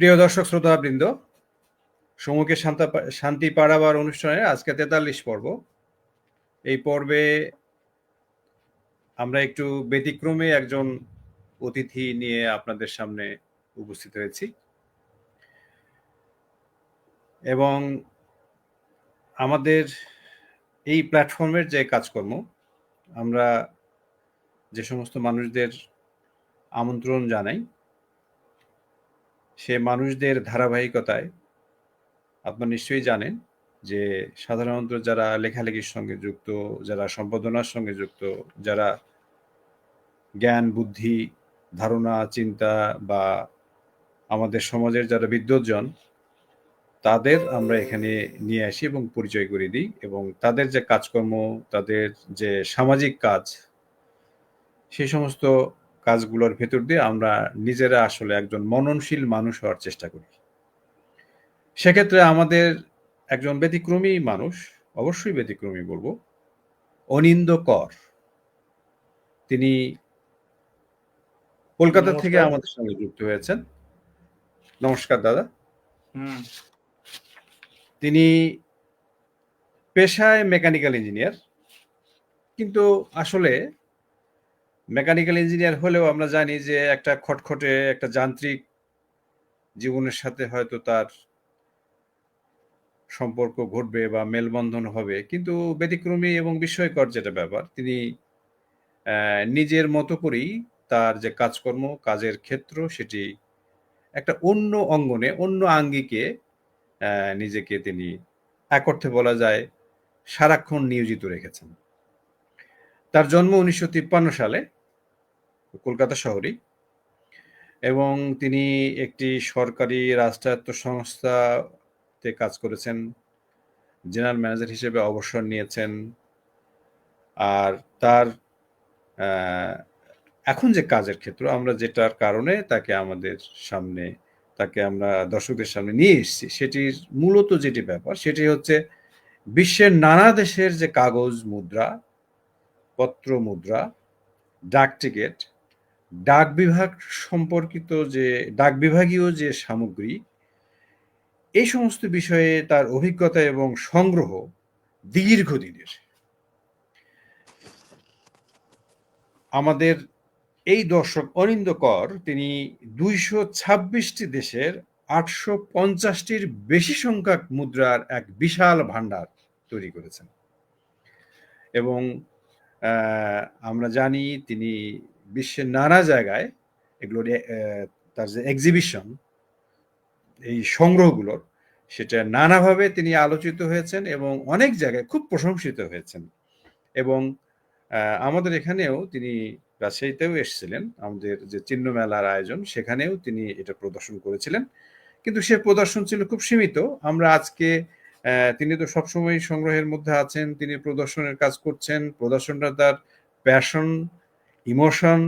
প্রিয় দর্শক শ্রোতাবৃন্দ, সমুখে শান্তি পাড়াবার অনুষ্ঠানের আজকে ৪৩ পর্ব। এই পর্বে আমরা একটু ব্যতিক্রমে একজন অতিথি নিয়ে আপনাদের সামনে উপস্থিত হয়েছি এবং আমাদের এই প্ল্যাটফর্মের যে কাজকর্ম, আমরা যে সমস্ত মানুষদের আমন্ত্রণ জানাই, সে মানুষদের ধারাবাহিকতায় আপনারা নিশ্চয়ই জানেন যে সাধারণত যারা লেখালেখির সঙ্গে যুক্ত, যারা সম্পাদনার সঙ্গে যুক্ত, যারা জ্ঞান, বুদ্ধি, ধারণা, চিন্তা বা আমাদের সমাজের যারা বিদ্বজ্জন, তাদের আমরা এখানে নিয়ে আসি এবং পরিচয় করে দিই এবং তাদের যে কাজকর্ম, তাদের যে সামাজিক কাজ, সেই সমস্ত কাজগুলোর ভেতর দিয়ে আমরা নিজেরা আসলে একজন মননশীল মানুষ হওয়ার চেষ্টা করি। সেক্ষেত্রে আমাদের একজন ব্যতিক্রমী মানুষ, অবশ্যই ব্যতিক্রমী বলবো, অনিন্দ্য কর। তিনি কলকাতা থেকে নমস্কার। আমাদের সঙ্গে যুক্ত হয়েছেন। নমস্কার দাদা। তিনি পেশায় মেকানিক্যাল ইঞ্জিনিয়ার, কিন্তু আসলে মেকানিক্যাল ইঞ্জিনিয়ার হলেও আমরা জানি যে একটা খটখটে একটা যান্ত্রিক জীবনের সাথে হয়তো তার সম্পর্ক ঘটবে বা মেলবন্ধন হবে, কিন্তু ব্যতিক্রমী এবং বিস্ময়কর যেটা ব্যাপার, তিনি নিজের মতো করেই তার যে কাজকর্ম, কাজের ক্ষেত্র, সেটি একটা অন্য অঙ্গনে, অন্য আঙ্গিকে নিজেকে তিনি এক অর্থে বলা যায় সারাক্ষণ নিয়োজিত রেখেছেন। তার জন্ম 1953 সালে কলকাতা শহরেই, এবং তিনি একটি সরকারি রাষ্ট্রায়ত্ত সংস্থাতে কাজ করেছেন, জেনারেল ম্যানেজার হিসেবে অবসর নিয়েছেন। আর তার এখন যে কাজের ক্ষেত্র, আমরা যেটার কারণে তাকে আমাদের সামনে, তাকে আমরা দর্শকদের সামনে নিয়ে এসেছি, সেটির মূলত যেটি ব্যাপার, সেটি হচ্ছে বিশ্বের নানা দেশের যে কাগজ মুদ্রা, পত্র মুদ্রা, ডাক টিকেট, ডাক বিভাগ সম্পর্কিত যে ডাক বিভাগীয় যে সামগ্রী, এই সমস্ত বিষয়ে তার অভিজ্ঞতা এবং সংগ্রহ দীর্ঘদিনের। আমাদের এই দর্শক অনিন্দ্য কর, তিনি 226টি দেশের 850টির বেশি সংখ্যক মুদ্রার এক বিশাল ভান্ডার তৈরি করেছেন। এবং আমরা জানি তিনি বিশ্বের নানা জায়গায় এগুলোর তার যে এক্সিবিশন, এই সংগ্রহগুলোর, সেটা নানাভাবে তিনি আলোচিত হয়েছেন এবং অনেক জায়গায় খুব প্রশংসিত হয়েছেন। এবং আমাদের এখানেও তিনি রাজশাহীতেও এসেছিলেন, আমাদের যে চিহ্ন মেলার আয়োজন, সেখানেও তিনি এটা প্রদর্শন করেছিলেন, কিন্তু সে প্রদর্শন ছিল খুব সীমিত। আমরা আজকে তিনি তো সবসময় সংগ্রহের মধ্যে আছেন, তিনি প্রদর্শনের কাজ করছেন, প্রদর্শনটা তার প্যাশন, ইমোশন,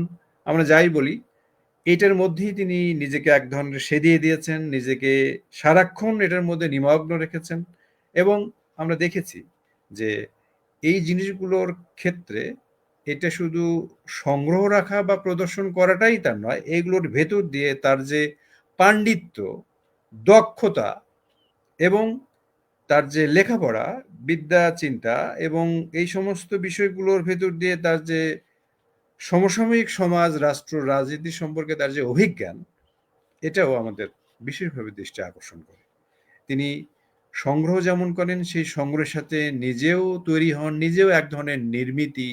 আমরা যাই বলি, এটার মধ্যেই তিনি নিজেকে এক ধরনের সেদিয়ে দিয়েছেন, নিজেকে সারাক্ষণ এটার মধ্যে নিমগ্ন রেখেছেন। এবং আমরা দেখেছি যে এই জিনিসগুলোর ক্ষেত্রে এটা শুধু সংগ্রহ রাখা বা প্রদর্শন করাটাই তার নয়, এইগুলোর ভেতর দিয়ে তার যে পাণ্ডিত্য, দক্ষতা এবং তার যে লেখাপড়া, বিদ্যা, চিন্তা এবং এই সমস্ত বিষয়গুলোর ভেতর দিয়ে তার যে সমসাময়িক সমাজ, রাষ্ট্র, রাজনীতি সম্পর্কে তার যে অভিজ্ঞান, এটাও আমাদের বিশেষভাবে দৃষ্টি আকর্ষণ করে। তিনি সংগ্রহ যেমন করেন, সেই সংগ্রহের সাথে নিজেও তৈরি হন, নিজেও এক ধরনের নির্মিতি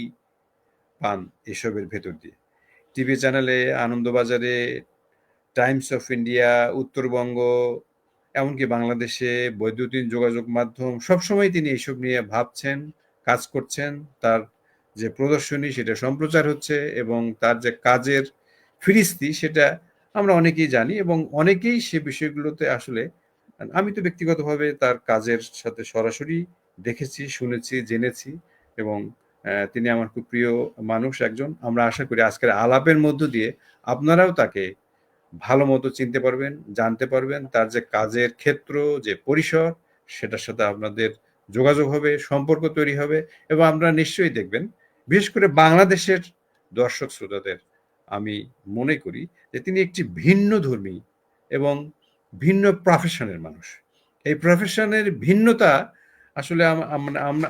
পান এসবের ভেতর দিয়ে। টিভি চ্যানেলে, আনন্দবাজারে, টাইমস অফ ইন্ডিয়া, উত্তরবঙ্গ, এমনকি বাংলাদেশে বৈদ্যুতিন যোগাযোগ মাধ্যম, সবসময় তিনি এইসব নিয়ে ভাবছেন, কাজ করছেন। তার যে প্রদর্শনী, সেটা সম্প্রচার হচ্ছে এবং তার যে কাজের ফিরিস্তি, সেটা আমরা অনেকেই জানি এবং অনেকেই সে বিষয়গুলোতে আসলে, আমি তো ব্যক্তিগতভাবে তার কাজের সাথে সরাসরি দেখেছি, শুনেছি, জেনেছি এবং তিনি আমার খুব প্রিয় মানুষ একজন। আমরা আশা করি আজকের আলাপের মধ্য দিয়ে আপনারাও তাকে ভালো মতো চিনতে পারবেন, জানতে পারবেন। তার যে কাজের ক্ষেত্র, যে পরিসর, সেটার সাথে আপনাদের যোগাযোগ হবে, সম্পর্ক তৈরি হবে এবং আপনারা নিশ্চয়ই দেখবেন, বিশেষ করে বাংলাদেশের দর্শক শ্রোতাদের আমি মনে করি যে তিনি একটি ভিন্নধর্মী এবং ভিন্ন প্রফেশনের মানুষ। এই প্রফেশনের ভিন্নতা আসলে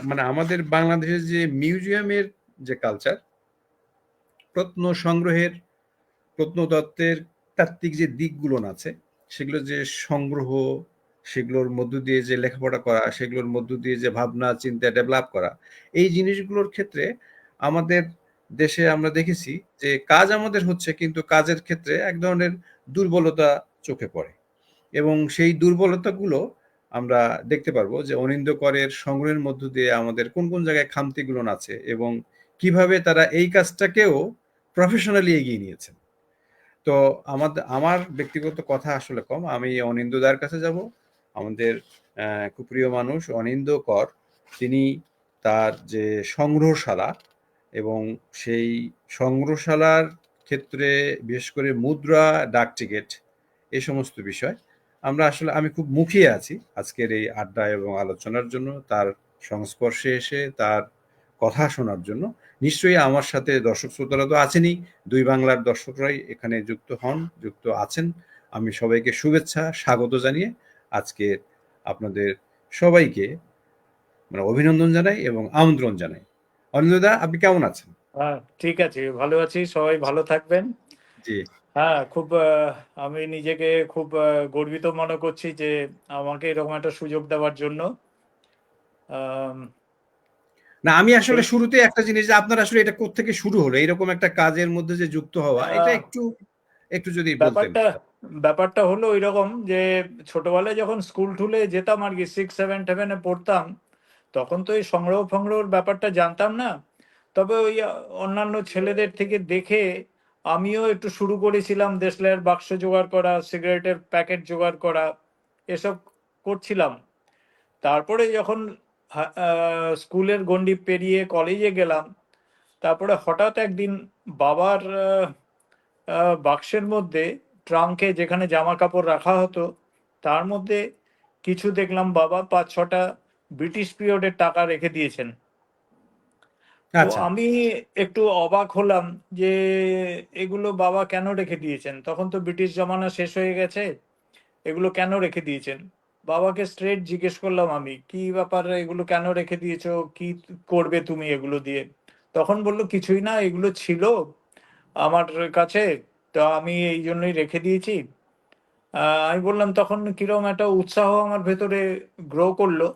মানে আমাদের বাংলাদেশের যে মিউজিয়ামের যে কালচার, প্রত্ন সংগ্রহের, প্রত্নতত্ত্বের তাত্ত্বিক যে দিকগুলো আছে, সেগুলো যে সংগ্রহ, সেগুলোর মধ্য দিয়ে যে লেখাপড়া করা, সেগুলোর মধ্য দিয়ে যে ভাবনা চিন্তা ডেভেলপ করা, এই জিনিসগুলোর ক্ষেত্রে আমাদের দেশে আমরা দেখেছি যে কাজ আমাদের হচ্ছে, কিন্তু কাজের ক্ষেত্রে এক ধরনের দুর্বলতা চোখে পড়ে। এবং সেই দুর্বলতাগুলো আমরা দেখতে পারবো যে অনিন্দ্য করের সংগ্রহের মধ্য দিয়ে আমাদের কোন কোন জায়গায় খামতিগুলো আছে, এবং কিভাবে তারা এই কাজটাকেও প্রফেশনালি এগিয়ে নিয়েছেন। তো আমার ব্যক্তিগত কথা আসলে কম, আমি অনিন্দ্যদার কাছে যাব। আমাদের খুব প্রিয় মানুষ অনিন্দ্য কর, তিনি তার যে সংগ্রহশালা এবং সেই সংগ্রহশালার ক্ষেত্রে বিশেষ করে মুদ্রা, ডাক টিকিট, এই সমস্ত বিষয় আমি খুব মুখিয়ে আছি আজকের এই আড্ডা এবং আলোচনার জন্য, তার সংস্পর্শে এসে তার কথা শোনার জন্য। নিশ্চয়ই আমার সাথে দর্শক শ্রোতারা তো আছেনই, দুই বাংলার দর্শকরাই এখানে যুক্ত আছেন। আমি সবাইকে শুভেচ্ছা স্বাগত জানিয়ে আজকে আপনাদের সবাইকে মানে অভিনন্দন জানাই এবং আমন্ত্রণ জানাই। অনিন্দদা, আপনি কেমন আছেন? হ্যাঁ, ঠিক আছে, ভালো আছি, সবাই ভালো থাকবেন। জি। হ্যাঁ, খুব আমি নিজেকে খুব গর্বিত মনে করছি যে আমাকে এরকম একটা সুযোগ দেওয়ার জন্য। আম, না, আমি আসলে সেই শুরুতে একটা জিনিস, যে আপনার আসলে এটা কোত্থেকে শুরু হলো এরকম একটা কাজের মধ্যে যে যুক্ত হওয়া, এটা আহ, একটু একটু যদি বলতেন। ব্যাপারটা ব্যাপারটা হলো ওইরকম যে ছোটবেলায় যখন স্কুল টুলে যেতাম আর কি, 6, 7, 7 পড়তাম, তখন তো এই সংগ্রহ ফংগ্রহর ব্যাপারটা জানতাম না। তবে ওই অন্যান্য ছেলেদের থেকে দেখে আমিও একটু শুরু করেছিলাম দেশলাইয়ের বাক্স জোগাড় করা, সিগারেটের প্যাকেট জোগাড় করা, এসব করছিলাম। তারপরে যখন স্কুলের গণ্ডি পেরিয়ে কলেজে গেলাম, তারপরে হঠাৎ একদিন বাবার বাক্সের মধ্যে, ট্রাঙ্কে যেখানে জামা কাপড় রাখা হতো, তার মধ্যে কিছু দেখলাম বাবা 5-6টা ব্রিটিশ পিরিয়ডের টাকা রেখে দিয়েছেন। তো আচ্ছা। আমি একটু অবাক হলাম যে এগুলো বাবা কেন রেখে দিয়েছেন, তখন তো ব্রিটিশ জমানা শেষ হয়ে গেছে, এগুলো কেন রেখে দিয়েছেন। বাবাকে স্ট্রেট জিজ্ঞেস করলাম আমি, কি ব্যাপার, এগুলো কেন রেখে দিয়েছো, কি করবে তুমি এগুলো দিয়ে। তখন বললো কিছুই না, এগুলো ছিল আমার কাছে, তো আমি এই জন্যই রেখে দিয়েছি। আমি বললাম, তখন কিরকম একটা উৎসাহ আমার ভেতরে গ্রো করলো।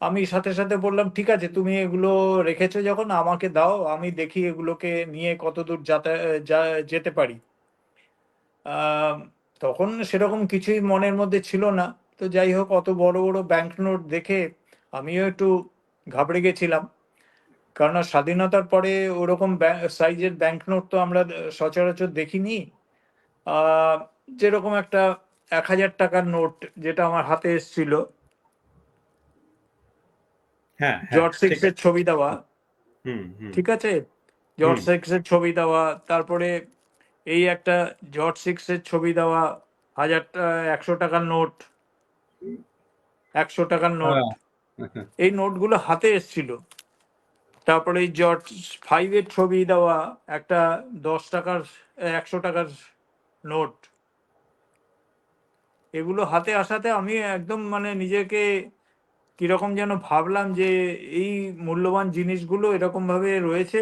আমি সাথে সাথে বললাম, ঠিক আছে, তুমি এগুলো রেখেছো যখন আমাকে দাও, আমি দেখি এগুলোকে নিয়ে কতদূর যেতে পারি। আহ, তখন সেরকম কিছুই মনের মধ্যে ছিল না। তো যাই হোক, অত বড় বড় ব্যাংক নোট দেখে আমিও একটু ঘাবড়ে গেছিলাম, কারণ স্বাধীনতার পরে ওরকম সাইজের ব্যাংক নোট তো আমরা সচরাচর দেখিনি। আহ, যেরকম একটা 1,000 টাকার নোট যেটা আমার হাতে এসেছিল, হ্যাঁ, হ্যাঁ, জর্জ ঠিক সিক্সের আছে। ছবি দেওয়া, হুম, হুম, ঠিক আছে, জর্জ হুম। সিক্সের ছবি দেওয়া, তারপরে এই একটা জর্জ সিক্সের ছবি দেওয়া 1,000 100 টাকার নোট, 100 টাকার নোট, হ্যাঁ। এই নোটগুলো হাতে এসেছিল। তারপরে এই জর্জ ফাইভের ছবি দেওয়া একটা 10 টাকার 100 টাকার নোট, এগুলো হাতে আসাতে আমি একদম মানে নিজেকে কিরকম যেন ভাবলাম যে এই মূল্যবান জিনিসগুলো এরকম ভাবে রয়েছে,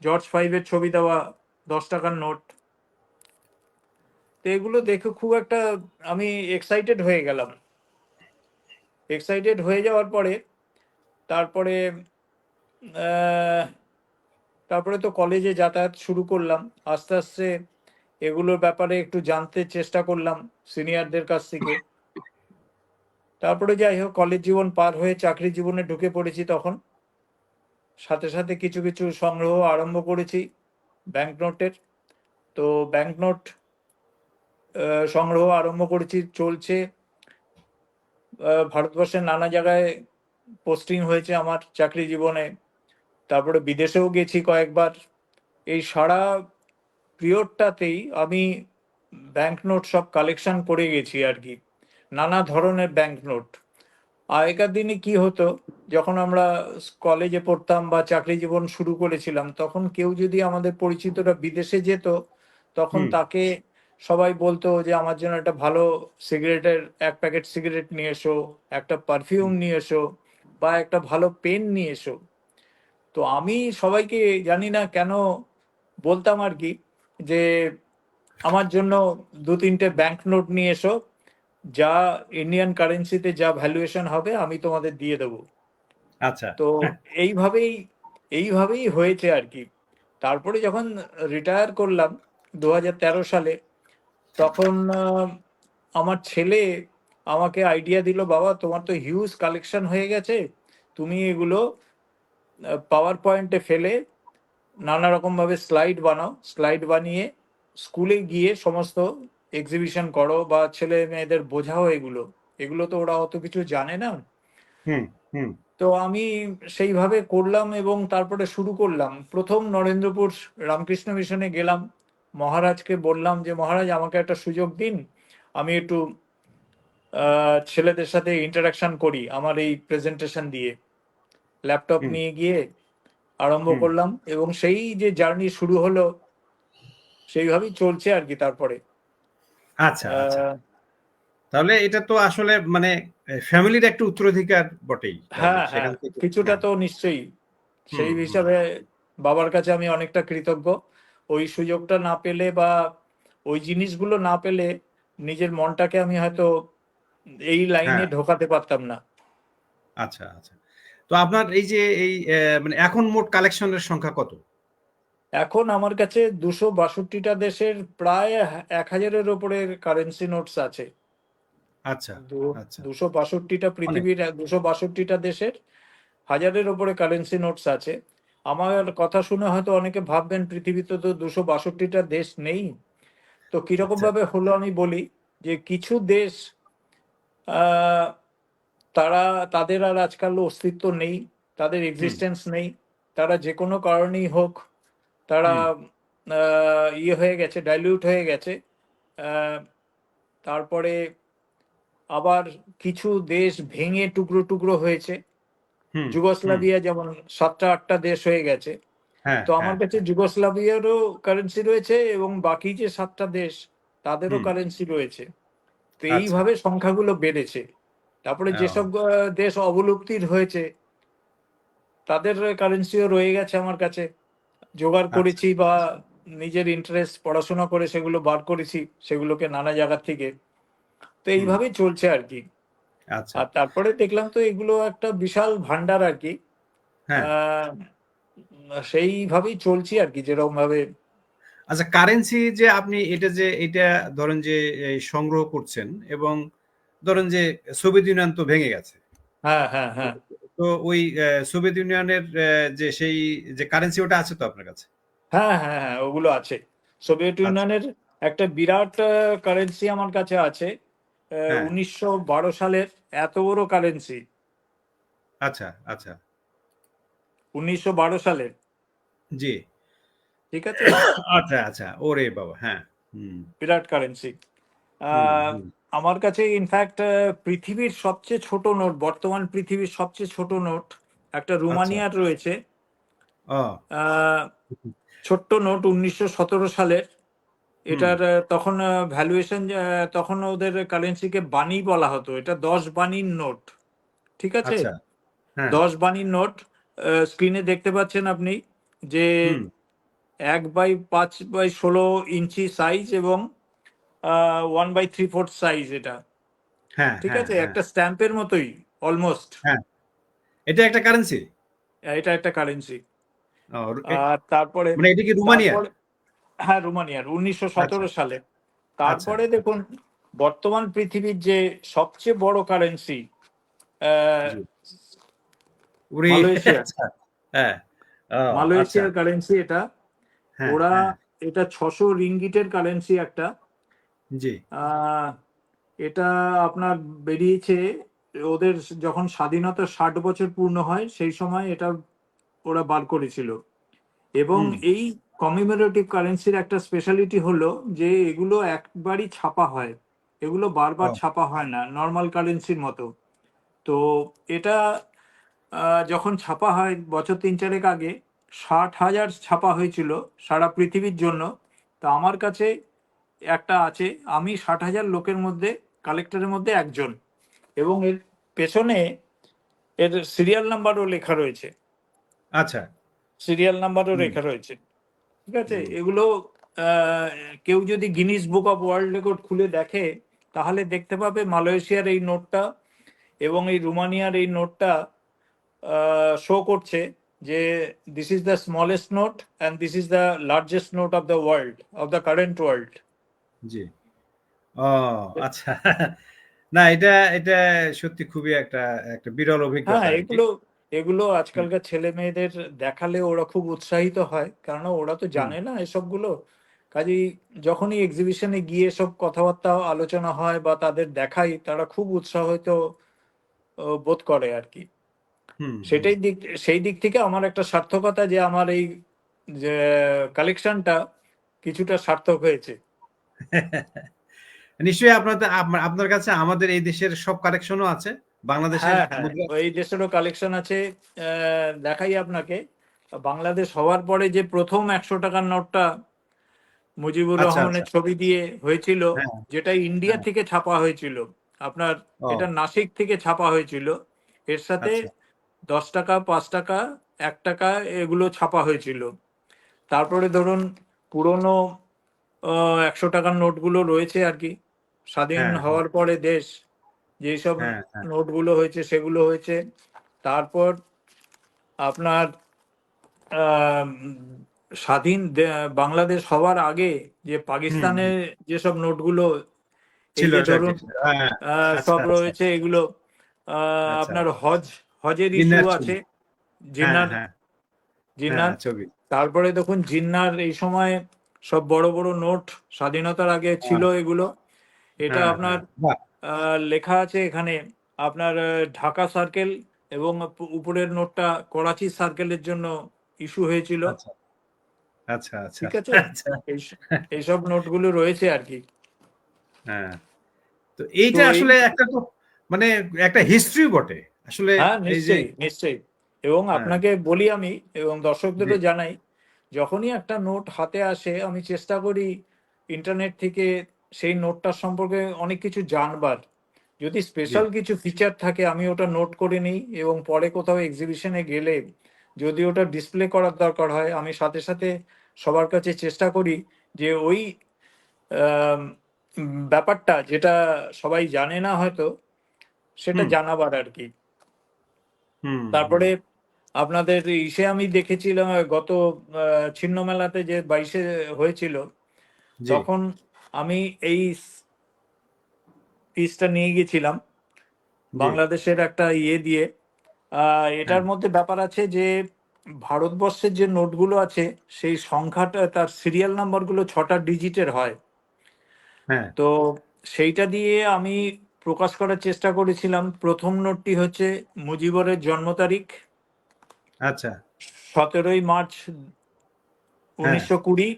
জর্জ ফাইভের ছবি দেওয়া 10 টাকার নোট। তো এগুলো দেখে খুব একটা আমি এক্সাইটেড হয়ে গেলাম। এক্সাইটেড হয়ে যাওয়ার পরে তারপরে আহ, তারপরে তো কলেজে যাতায়াত শুরু করলাম। আস্তে আস্তে এগুলোর ব্যাপারে একটু জানতে চেষ্টা করলাম সিনিয়রদের কাছ থেকে। তারপরে যাই হোক, কলেজ জীবন পার হয়ে চাকরি জীবনে ঢুকে পড়েছি, তখন সাথে সাথে কিছু কিছু সংগ্রহ আরম্ভ করেছি ব্যাংক নোটের। তো ব্যাংক নোট সংগ্রহ আরম্ভ করেছি, চলছে। ভারতবর্ষের নানা জায়গায় পোস্টিং হয়েছে আমার চাকরি জীবনে, তারপরে বিদেশেও গেছি কয়েকবার। এই সারা পিরিয়ডটাতেই আমি ব্যাংক নোট সব কালেকশন করে গেছি আর কি, নানা ধরনের ব্যাংক নোট। আগেকার দিনে কি হতো, যখন আমরা কলেজে পড়তাম বা চাকরি জীবন শুরু করেছিলাম, তখন কেউ যদি আমাদের পরিচিতরা বিদেশে যেত, তখন হুম। তাকে সবাই বলতো যে আমার জন্য একটা ভালো সিগারেটের 1 প্যাকেট সিগারেট নিয়ে এসো, একটা পারফিউম নিয়ে এসো, বা একটা ভালো পেন নিয়ে এসো। তো আমি সবাইকে জানি না কেন বলতাম আর কি, যে আমার জন্য 2-3টে ব্যাংক নোট নিয়ে এসো, যা ইন্ডিয়ান কারেন্সিতে যা ভ্যালুয়েশন হবে আমি তোমাদের দিয়ে দেবো। আচ্ছা। তো এইভাবেই এইভাবেই হয়েছে আর কি। তারপরে যখন রিটায়ার করলাম 2013 সালে, তখন আমার ছেলে আমাকে আইডিয়া দিল, বাবা তোমার তো হিউজ কালেকশন হয়ে গেছে, তুমি এগুলো পাওয়ার পয়েন্টে ফেলে নানা রকম ভাবে স্লাইড বানাও, স্লাইড বানিয়ে স্কুলে গিয়ে সমস্ত এক্সিবিশন করো, বা ছেলে মেয়েদের বোঝাও এগুলো। এগুলো তো ওরা অত কিছু জানে না। হুম হুম তো আমি সেইভাবে করলাম এবং তারপরে শুরু করলাম। প্রথম নরেন্দ্রপুর রামকৃষ্ণ মিশনে গেলাম, মহারাজকে বললাম যে মহারাজ আমাকে একটা সুযোগ দিন, আমি একটু ছেলেদের সাথে ইন্টারাকশন করি আমার এই প্রেজেন্টেশন দিয়ে। ল্যাপটপ হুম নিয়ে গিয়ে আরম্ভ হুম। করলাম এবং সেই যে জার্নি শুরু হলো সেইভাবেই চলছে আর কি। তারপরে আচ্ছা আচ্ছা। আহ, তাহলে এটা তো আসলে মানে ফ্যামিলির একটা উত্তরাধিকার বটেই, তাহলে হ্যাঁ হ্যাঁ, সেখান থেকে। কিছুটা হ্যাঁ। তো নিশ্চয়ই। হুম সেই হুম। হিসাবে বাবার কাছে আমি অনেকটা কৃতজ্ঞ। ওই সুযোগটা না পেলে বা ওই জিনিসগুলো না পেলে নিজের মনটাকে আমি হয়তো এই লাইনে হ্যাঁ। ঢোকাতে পারতাম না। আচ্ছা আচ্ছা। তো আপনার এই যে এই মানে এখন মোট কালেকশনের সংখ্যা কত? এখন আমার কাছে 262টা দেশের প্রায় 1000-এর ওপরে কারেন্সি নোটস আছে। আচ্ছা আচ্ছা। 262টা অনেক। পৃথিবীর 262টা দেশের 1000-এর ওপরে কারেন্সি নোটস আছে। আমার কথা শুনে হয়তো অনেকে ভাববেন পৃথিবীতে তো 262টা দেশ নেই। তো কিরকম আচ্ছা। ভাবে হলো আমি বলি, যে কিছু দেশ আহ, তারা তাদের আর আজকাল অস্তিত্ব নেই, তাদের হুম এক্সিস্টেন্স নেই। তারা যে কোনো কারণেই হোক, তারা হুম ইয়ে হয়ে গেছে, ডাইলিউট হয়ে গেছে। আহ, তারপরে আবার কিছু দেশ ভেঙে টুকরো টুকরো হয়েছে। হুম হুম। যুগোস্লাভিয়া যেমন 7টা 8টা দেশ হয়ে গেছে। হ্যাঁ তো আমার হ্যাঁ কাছে হ্যাঁ। যুগোস্লাভিয়ারও কারেন্সি রয়েছে এবং বাকি যে 7টা দেশ তাদেরও হুম। কারেন্সি রয়েছে। তো আচ্ছা। এইভাবে সংখ্যাগুলো বেড়েছে। তারপরে যেসব ও, দেশ অবলুপ্তির হয়েছে তাদের কারেন্সিও রয়ে গেছে আমার কাছে, জোগাড় আচ্ছা। করেছি বা নিজের ইন্টারেস্ট পড়াশোনা করে সেগুলো বার করেছি, সেগুলোকে নানা জায়গা থেকে। তো হুম। এইভাবেই চলছে আর কি। আচ্ছা। আর তারপরে দেখলাম তো এগুলো একটা বিশাল ভান্ডার আর কি। হ্যাঁ। আহ, সেইভাবেই চলছি আর কি, যেরকম ভাবে। আচ্ছা, কারেন্সি যে আপনি এটা যে এটা ধরেন যে এই সংগ্রহ করছেন, এবং ধরেন যে সোভিয়েত ইউনিয়ন তো ভেঙে গেছে। হ্যাঁ হ্যাঁ হ্যাঁ তো ওই সোভিয়েত ইউনিয়নের যে সেই যে কারেন্সি ওটা আছে তো আপনার কাছে? হ্যাঁ হ্যাঁ হ্যাঁ, ওগুলো আছে। সোভিয়েত আচ্ছা। ইউনিয়নের একটা বিরাট কারেন্সি আমার কাছে আছে, হ্যাঁ। 1912 সালের। এত বড় কারেন্সি, আচ্ছা আচ্ছা। 1912 সালের। জি। ঠিক আছে, আচ্ছা আচ্ছা, ওরে বাবা, হ্যাঁ। হুম বিরাট কারেন্সি। হুম হুম। আমার কাছে ইনফ্যাক্ট পৃথিবীর সবচেয়ে ছোট নোট, বর্তমান পৃথিবীর সবচেয়ে ছোট নোট একটা আচ্ছা। রুমানিয়ার রয়েছে। ও। আহ, ছোট্ট নোট 1917 সালের। হুম। এটার তখন ভ্যালুয়েশন, তখন ওদের কারেন্সিকে বানি বলা হতো, এটা 10 বানির নোট। ঠিক আছে, আচ্ছা। হ্যাঁ। 10 বানির নোট। স্ক্রিনে দেখতে পাচ্ছেন আপনি যে হুম। 1/5/16 ইঞ্চি সাইজ এবং 1/3/4 সাইজ এটা। হ্যাঁ ঠিক হ্যাঁ আছে, হ্যাঁ একটা স্ট্যাম্পের মতোই অলমোস্ট। হ্যাঁ। এটা একটা কারেন্সি? এটা একটা কারেন্সি। ও, আর তারপরে মানে এটা কি রোমানিয়ার? তারপরে হ্যাঁ, রোমানিয়ার, উনিশশো আচ্ছা সতেরো সালে। আচ্ছা। তারপরে দেখুন বর্তমান পৃথিবীর যে সবচেয়ে বড় কারেন্সি, জি। ওরে। মালয়েশিয়ার। আচ্ছা। হ্যাঁ। ও। আচ্ছা। মালয়েশিয়ার কারেন্সি এটা। হ্যাঁ ওরা হ্যাঁ। এটা 600 রিঙ্গিটের কারেন্সি একটা। জি। আহ, এটা আপনার বেরিয়েছে ওদের যখন স্বাধীনতা 60 বছর পূর্ণ হয় সেই সময় এটা ওরা বার করেছিল। এবং হুম। এই কমিউমারেটিভ কারেন্সির একটা স্পেশালিটি হলো যে এগুলো একবারই ছাপা হয়, এগুলো বারবার ও। ছাপা হয় না নর্মাল কারেন্সির মতো। তো এটা যখন ছাপা হয় বছর 3-4 আগে, 60,000 ছাপা হয়েছিল সারা পৃথিবীর জন্য। তা আমার কাছে একটা আছে, আমি 60,000 লোকের মধ্যে, কালেক্টরের মধ্যে একজন, এবং এর পেছনে এর সিরিয়াল নাম্বারও লেখা রয়েছে, আচ্ছা। সিরিয়াল নাম্বারও হুম, লেখা রয়েছে। ঠিক আছে, হুম, এগুলো আহ, কেউ যদি Guinness book of world record খুলে দেখে তাহলে দেখতে পাবে মালয়েশিয়ার এই নোটটা এবং এই রোমানিয়ার এই নোটটা শো করছে যে this is the smallest note and this is the largest note of the world, of the current world. জি। ও আচ্ছা। না, এটা এটা সত্যি খুবই একটা একটা বিরল হ্যাঁ, অভিজ্ঞতা আর কি। এগুলো এগুলো হুম, আজকালকার ছেলে মেয়েদের দেখালে ওরা খুব উৎসাহিত হয়, কারণ ওরা তো হুম, জানে না এসবগুলো। কাজেই যখনই এক্সিবিশনে গিয়ে সব কথাবার্তা আলোচনা হয় বা তাদের দেখাই, তারা খুব উৎসাহিত বোধ করে আর কি। হুম, হুম। সেটাই দিক সেই দিক থেকে আমার একটা সার্থকতা যে আমার এই যে কালেকশনটা কিছুটা সার্থক হয়েছে। নিশ্চয়ই আপনার কাছে আমাদের এই দেশের সব কালেকশনও আছে, বাংলাদেশের হ্যাঁ, হ্যাঁ, মুদ্রা। এই দেশেরও কালেকশন আছে। দেখাই আপনাকে। বাংলাদেশ হওয়ার পরে যে প্রথম 100 টাকার নোটটা মুজিবুর আচ্ছা, আচ্ছা। রহমানের ছবি দিয়ে হয়েছিল, হ্যাঁ, যেটা ইন্ডিয়া হ্যাঁ। থেকে ছাপা হয়েছিল, আপনার এটা ও নাসিক থেকে ছাপা হয়েছিল। এর সাথে আচ্ছা। 10 টাকা, 5 টাকা, 1 টাকা এগুলো ছাপা হয়েছিল। তারপরে ধরুন পুরনো 100 টাকার নোটগুলো রয়েছে আর কি, স্বাধীন হ্যাঁ, হ্যাঁ, হওয়ার পরে দেশ যেসব হ্যাঁ, হ্যাঁ। নোটগুলো হয়েছে সেগুলো হয়েছে। তারপর আপনার আহ, বাংলাদেশ হওয়ার আগে যে হুম, হুম। পাকিস্তানের যেসব নোটগুলো, এই ছিল যে এটা কি? ধরুন হ্যাঁ, আচ্ছা, সব আচ্ছা, রয়েছে এগুলো। আচ্ছা। আপনার হজের ইস্যু জিন্নাহর ছবি। আছে, হ্যাঁ, জিন্নার, হ্যাঁ, হ্যাঁ, জিন্নার। ছবি। তারপরে দেখুন জিন্নার এই সময় সব বড় বড় নোট স্বাধীনতার আগে হ্যাঁ, ছিল এগুলো। এটা হ্যাঁ, আপনার হ্যাঁ। বাহ! লেখা আছে এখানে, আপনার ঢাকা সার্কেল, এবং উপরের নোটটা করাচি সার্কেলের জন্য ইস্যু হয়েছিল। আচ্ছা, আচ্ছা, আচ্ছা, ঠিক আছে, আচ্ছা। এই এইসব নোটগুলো রয়েছে আর কি। হ্যাঁ। তো তো এইটা এই, আসলে একটা তো মানে একটা হিস্ট্রি বটে। আসলে হ্যাঁ, এই যে নিশ্চয়ই, নিশ্চয়ই। এবং হ্যাঁ, আপনাকে বলি আমি, এবং জি, দর্শকদেরও জানাই, যখনই একটা নোট হাতে আসে আমি চেষ্টা করি ইন্টারনেট থেকে সেই নোটটার সম্পর্কে অনেক কিছু জানবার। যদি জি। স্পেশাল কিছু ফিচার থাকে আমি ওটা নোট করে নিই, এবং পরে কোথাও এক্সিবিশনে গেলে যদি ওটা ডিসপ্লে করার দরকার হয় আমি সাথে সাথে সবার কাছে চেষ্টা করি যে ওই আম, ব্যাপারটা যেটা সবাই জানে না হয়তো সেটা হুম, জানাবার আর কি। হুম, হুম। তারপরে আপনাদের ইসে আমি দেখেছিলাম গত ছিন্ন মেলাতে যে 22-এ হয়েছিল, জি, তখন আমি এই পিসটা নিয়ে গেছিলাম জি, বাংলাদেশের একটা ইয়ে দিয়ে। হ্যাঁ, এটার মধ্যে ব্যাপার আছে যে ভারতবর্ষের যে নোটগুলো আছে সেই সংখ্যাটা, তার সিরিয়াল নাম্বারগুলো 6টা ডিজিটের হয়। হ্যাঁ, তো সেইটা দিয়ে আমি প্রকাশ করার চেষ্টা করেছিলাম। প্রথম নোটটি হচ্ছে মুজিবরের জন্ম তারিখ, আচ্ছা, 17ই মার্চ হ্যাঁ, 1920।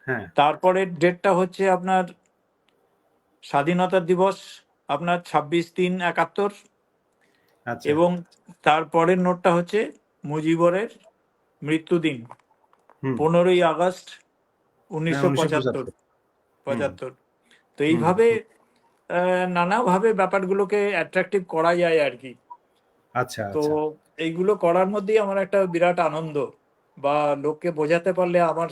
হ্যাঁ, তারপরের ডেটটা হচ্ছে আপনার স্বাধীনতা দিবস, আপনার 26/3/71। আচ্ছা, এবং তারপরের নোটটা হচ্ছে মুজিবরের মৃত্যুদিন, হুম, 15ই আগস্ট হ্যাঁ, উনিশশো ১৯৭৫। পঁচাত্তর হুম, পঁচাত্তর তো হুম, এইভাবে হুম। নানাভাবে ব্যাপারগুলোকে অ্যাট্রাকটিভ করা যায় আর কি। আচ্ছা, তো আচ্ছা, এইগুলো করার মধ্যেই আমার একটা বিরাট আনন্দ, বা লোককে বোঝাতে পারলে আমার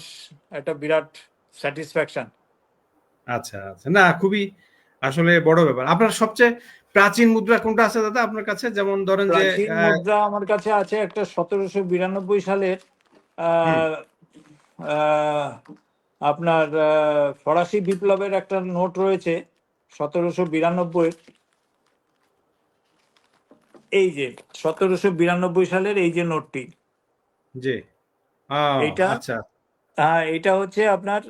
একটা বিরাট স্যাটিসফ্যাকশন। আচ্ছা, আচ্ছা। না, খুবই আসলে বড় ব্যাপার। আপনার সবচেয়ে প্রাচীন মুদ্রা কোনটা আছে দাদা আপনার কাছে? যেমন ধরেন যে প্রাচীন মুদ্রা আমার কাছে আছে একটা 1792 সালের হুম, আহ, আহ, আপনার ফরাসি বিপ্লবের একটা নোট রয়েছে 1792। এই যে 1792 সালের এই যে নোটটি, জি। ও এইটা আচ্ছা, এটা হচ্ছে আপনার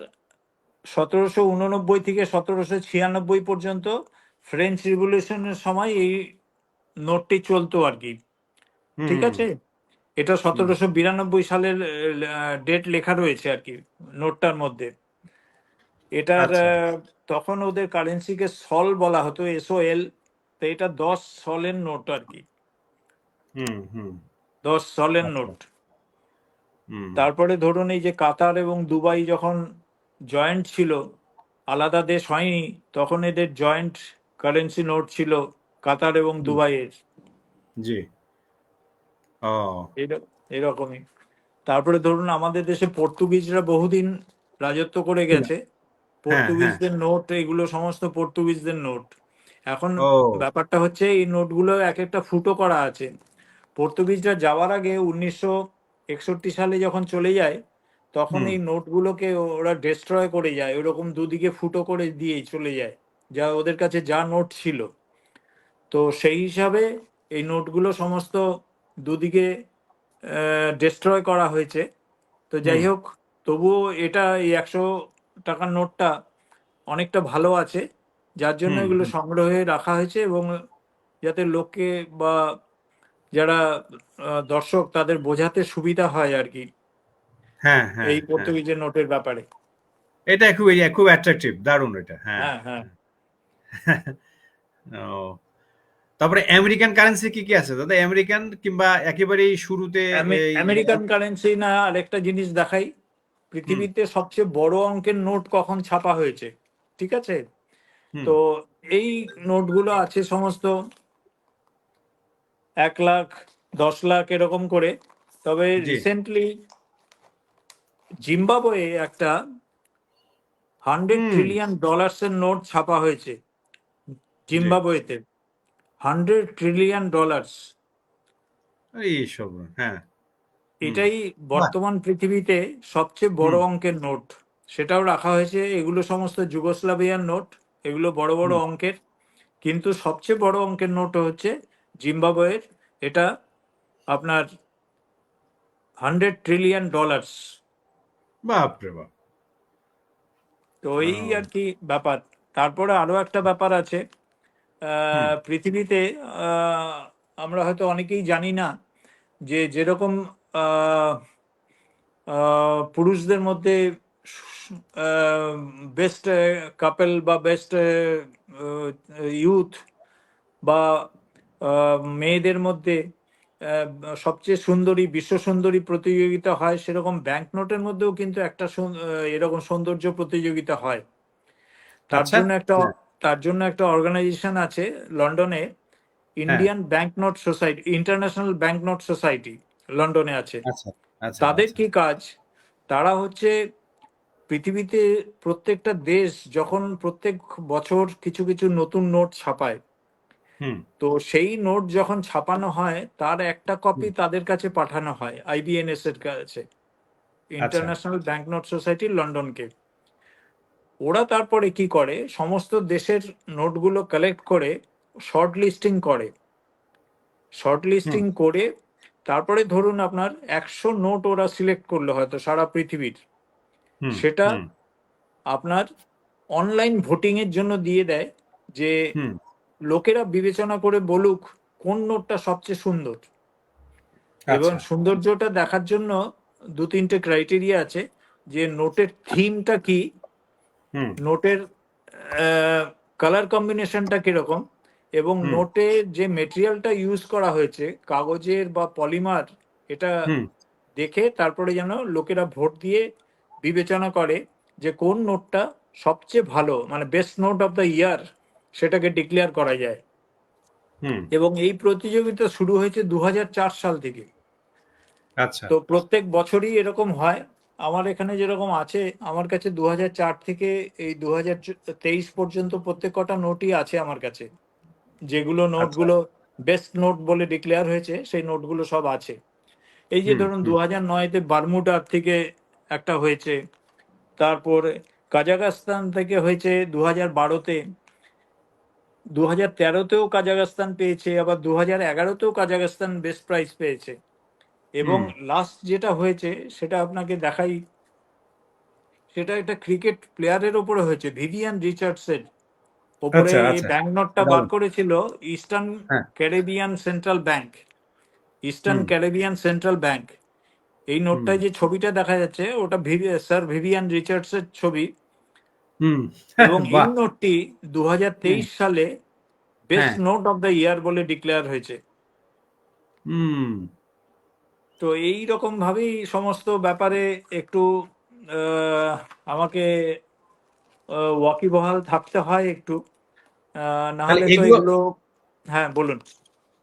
1789 থেকে 1796 পর্যন্ত ফ্রেঞ্চ রিভলিউশনের সময় এই নোটটি চলতো আর কি। ঠিক হুম, আছে, এটা হুম, 1792 সালের ডেট লেখা রয়েছে আর কি নোটটার মধ্যে। এটার আচ্ছা, তখন ওদের কারেন্সিকে সল বলা হতো, SOL। তো এটা 10 সলের নোট আর কি, হুম, হুম, 10 সলের আচ্ছা, নোট। হুম, তারপরে ধরুন এই যে কাতার এবং দুবাই যখন জয়েন্ট ছিল আলাদা দেশ হয়নি, তখন এদের জয়েন্ট কারেন্সি নোট ছিল কাতার এবং হুম, দুবাইয়ের। জি। ও। এরকমই। তারপরে ধরুন আমাদের দেশে পর্তুগিজরা বহুদিন রাজত্ব করে হুম, গেছে। হ্যাঁ, হ্যাঁ। পর্তুগিজদের নোট এগুলো সমস্ত পর্তুগিজদের নোট। এখন ও। ব্যাপারটা হচ্ছে এই নোটগুলো এক একটা ফুটো করা আছে। পর্তুগিজরা যাওয়ার আগে 1961 সালে যখন চলে যায়, তখন হুম, এই নোটগুলোকে ওরা ডেস্ট্রয় করে যায়, ওরকম দুদিকে ফুটো করে দিয়ে চলে যায়, যা ওদের কাছে যা নোট ছিল। তো সেই হিসাবে এই নোটগুলো সমস্ত দুদিকে ডেস্ট্রয় করা হয়েছে। তো হুম, যাই হোক, তবুও এটা এই 100 টাকার নোটটা অনেকটা ভালো আছে, যার জন্য হুম, এগুলো হুম। সংগ্রহে রাখা হয়েছে, এবং যাতে লোককে বা যারা দর্শক তাদের বোঝাতে সুবিধা হয় আর কি হ্যাঁ, হ্যাঁ, এই হ্যাঁ। পর্তুগিজের নোটের ব্যাপারে। এটা খুব অ্যাট্রাকটিভ, দারুণ এটা। হ্যাঁ। হ্যাঁ, হ্যাঁ। ও। তারপরে আমেরিকান কারেন্সি কি কি আছে দাদা? আমেরিকান কিংবা একেবারেই শুরুতে এই আমেরিকান কারেন্সি না, আরেকটা জিনিস দেখাই। হুম, পৃথিবীতে সবচেয়ে বড় অঙ্কের নোট কখন ছাপা হয়েছে, ঠিক আছে? হুম, তো এই নোটগুলো আছে সমস্ত 1 লাখ, 10 লাখ এরকম করে। তবে জি, রিসেন্টলি জিম্বাবুয়ে একটা 100 ট্রিলিয়ন ডলার্সের নোট ছাপা হয়েছে। জি। জিম্বাবুয়েতে 100 ট্রিলিয়ন ডলার্স। এইসব, হ্যাঁ। হুম। এটাই বাহ! বর্তমান পৃথিবীতে সবচেয়ে বড় হুম, অঙ্কের নোট। সেটাও রাখা হয়েছে। এগুলো সমস্ত যুগোস্লাভিয়ার নোট, এগুলো বড় বড় হুম। অঙ্কের। কিন্তু সবচেয়ে বড় অঙ্কের নোট হচ্ছে জিম্বাবুয়ের। এটা আপনার 100 ট্রিলিয়ন ডলার্স। বাপরে বাপ! তো এই ও। আর কি ব্যাপার। তারপরে আরো একটা ব্যাপার আছে। হুম, পৃথিবীতে আহ, আমরা হয়তো অনেকেই জানি না যে যেরকম আহ, পুরুষদের মধ্যে বেস্ট কাপল বা বেস্ট ইউথ, বা মেয়েদের মধ্যে আহ, সবচেয়ে সুন্দরী, বিশ্ব সুন্দরী প্রতিযোগিতা হয়, সেরকম ব্যাংক নোটের মধ্যেও কিন্তু একটা এরকম সৌন্দর্য প্রতিযোগিতা হয়। তার আচ্ছা। জন্য একটা হ্যাঁ, তার জন্য একটা অর্গানাইজেশন আছে লন্ডনে, হ্যাঁ। Indian bank note society, international bank note society, লন্ডনে আছে। আচ্ছা, আচ্ছা, তাদের আচ্ছা। কি কাজ? তারা হচ্ছে পৃথিবীতে প্রত্যেকটা দেশ যখন প্রত্যেক বছর কিছু কিছু নতুন নোট ছাপায়, হুম, তো সেই নোট যখন ছাপানো হয় তার একটা কপি হুম। তাদের কাছে পাঠানো হয়, আইবিএনএস এর কাছে, আচ্ছা। ইন্টারন্যাশনাল ব্যাংক নোট সোসাইটি লন্ডনকে। ওরা তারপরে কি করে, সমস্ত দেশের নোটগুলো কালেক্ট করে শর্ট লিস্টিং করে। শর্ট হুম, লিস্টিং করে তারপরে ধরুন আপনার 100 নোট ওরা সিলেক্ট করলো হয়তো সারা পৃথিবীর, হুম, সেটা হুম, আপনার অনলাইন ভোটিং এর জন্য দিয়ে দেয়, যে হুম। লোকেরা বিবেচনা করে বলুক কোন নোটটা সবচেয়ে সুন্দর। এবং আচ্ছা। সৌন্দর্যটা দেখার জন্য 2-3টে ক্রাইটেরিয়া আছে, যে নোটের থিমটা কি, হুম, নোটের কালার কম্বিনেশনটা কিরকম, এবং হুম, নোটে যে মেটেরিয়ালটা ইউজ করা হয়েছে কাগজের বা পলিমার, এটা হুম, দেখে তারপরে যেন লোকেরা ভোট দিয়ে বিবেচনা করে যে কোন নোটটা সবচেয়ে ভালো, মানে best note of the year, সেটাকে ডিক্লেয়ার করা যায়। হুম। এবং এই প্রতিযোগিতা শুরু হয়েছে 2004 সাল থেকে। আচ্ছা। তো প্রত্যেক বছরই এরকম হয়। আমার এখানে যেরকম আছে, আমার কাছে 2004 থেকে এই 2023 পর্যন্ত প্রত্যেক কটা নোটই আছে আমার কাছে। যেগুলো আচ্ছা। নোটগুলো বেস্ট নোট বলে ডিক্লেয়ার হয়েছে সেই নোটগুলো সব আছে। এই যে হুম, ধরুন হুম, 2009-তে বারমুডার থেকে একটা হয়েছে, তারপরে কাজাখস্তান থেকে হয়েছে 2012-তে, 2013-তেও কাজাখস্তান পেয়েছে, আবার 2011-তেও কাজাখস্তান বেস্ট প্রাইজ পেয়েছে। এবং হুম। লাস্ট যেটা হয়েছে সেটা আপনাকে দেখাই, সেটা একটা ক্রিকেট প্লেয়ারের ওপরে হয়েছে, ভিভিয়ান রিচার্ডসের ওপরে। আচ্ছা, এই আচ্ছা। ব্যাংক নোটটা বার দারুণ। করেছিল ইস্টার্ন হ্যাঁ। Caribbean central bank. ইস্টার্ন হুম, ক্যারিবিয়ান সেন্ট্রাল ব্যাংক। এই হুম, নোটটায় যে ছবিটা দেখা যাচ্ছে ওটা স্যার ভিভিয়ান রিচার্ডসের ছবি। হুম। এবং এই বাহ! নোটটি দু হুম, সালে বেস্ট হ্যাঁ। নোট অফ দ্য ইয়ার বলে ডিক্লেয়ার হয়েছে। হুম। তো এই রকম ভাবেই সমস্ত ব্যাপারে একটু আমাকে ওয়াকিবহাল থাকতে হয় একটু, না তাহলে হলে তো এগুলো, এগুলো। হ্যাঁ, বলুন।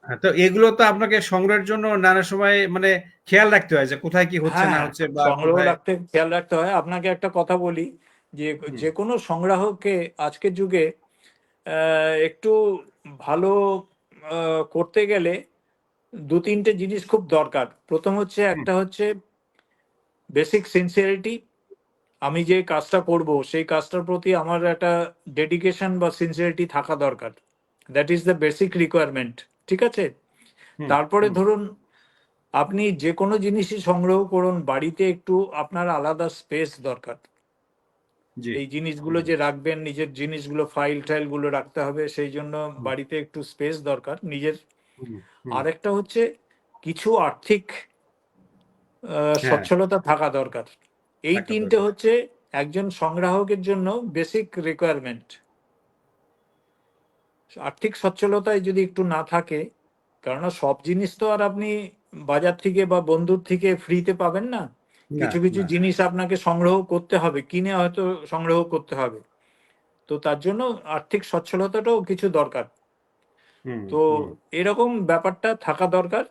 হ্যাঁ, তো এগুলো তো আপনাকে সংগ্রহের জন্য নানা সময় মানে খেয়াল রাখতে হয় যে কোথায় কি হচ্ছে না হ্যাঁ, হচ্ছে বা সংগ্রহ কোথায়। রাখতে খেয়াল রাখতে হয়। আপনাকে একটা কথা বলি যে হুম, যে কোনো সংগ্রাহককে আজকের যুগে একটু ভালো করতে গেলে দু তিনটে জিনিস খুব দরকার। প্রথম হচ্ছে, হুম, একটা হচ্ছে বেসিক সিনসিয়ারিটি। আমি যে কাজটা করব সেই কাজটার প্রতি আমার একটা ডেডিকেশন বা সিনসিয়ারিটি থাকা দরকার। That is the basic requirement. ঠিক আছে? হুম, তারপরে হুম, ধরুন, আপনি যে কোনো জিনিসই সংগ্রহ করুন, বাড়িতে একটু আপনার আলাদা স্পেস দরকার। জি, এই জিনিসগুলো জি, যে রাখবেন, নিজের জিনিসগুলো, ফাইল টাইল গুলো রাখতে হবে, সেই জন্য হুম, বাড়িতে একটু স্পেস দরকার নিজের। হুম, হুম, আরেকটা হচ্ছে কিছু আর্থিক হ্যাঁ, সচ্ছলতা থাকা দরকার। এই থাকা তিনটে দরকার। হচ্ছে একজন সংগ্রাহকের জন্য বেসিক রিকোয়ারমেন্ট। আর্থিক সচ্ছলতায় যদি একটু না থাকে, কেননা সব জিনিস তো আর আপনি বাজার থেকে বা বন্ধুর থেকে ফ্রিতে পাবেন না। না, কিছু কিছু না, জিনিস আপনাকে সংগ্রহ করতে হবে, কিনে হয়তো সংগ্রহ করতে হবে। তো তার জন্য আর্থিক সচ্ছলতাটাও কিছু দরকার। হুম, তো হুম। এরকম ব্যাপারটা থাকা দরকার।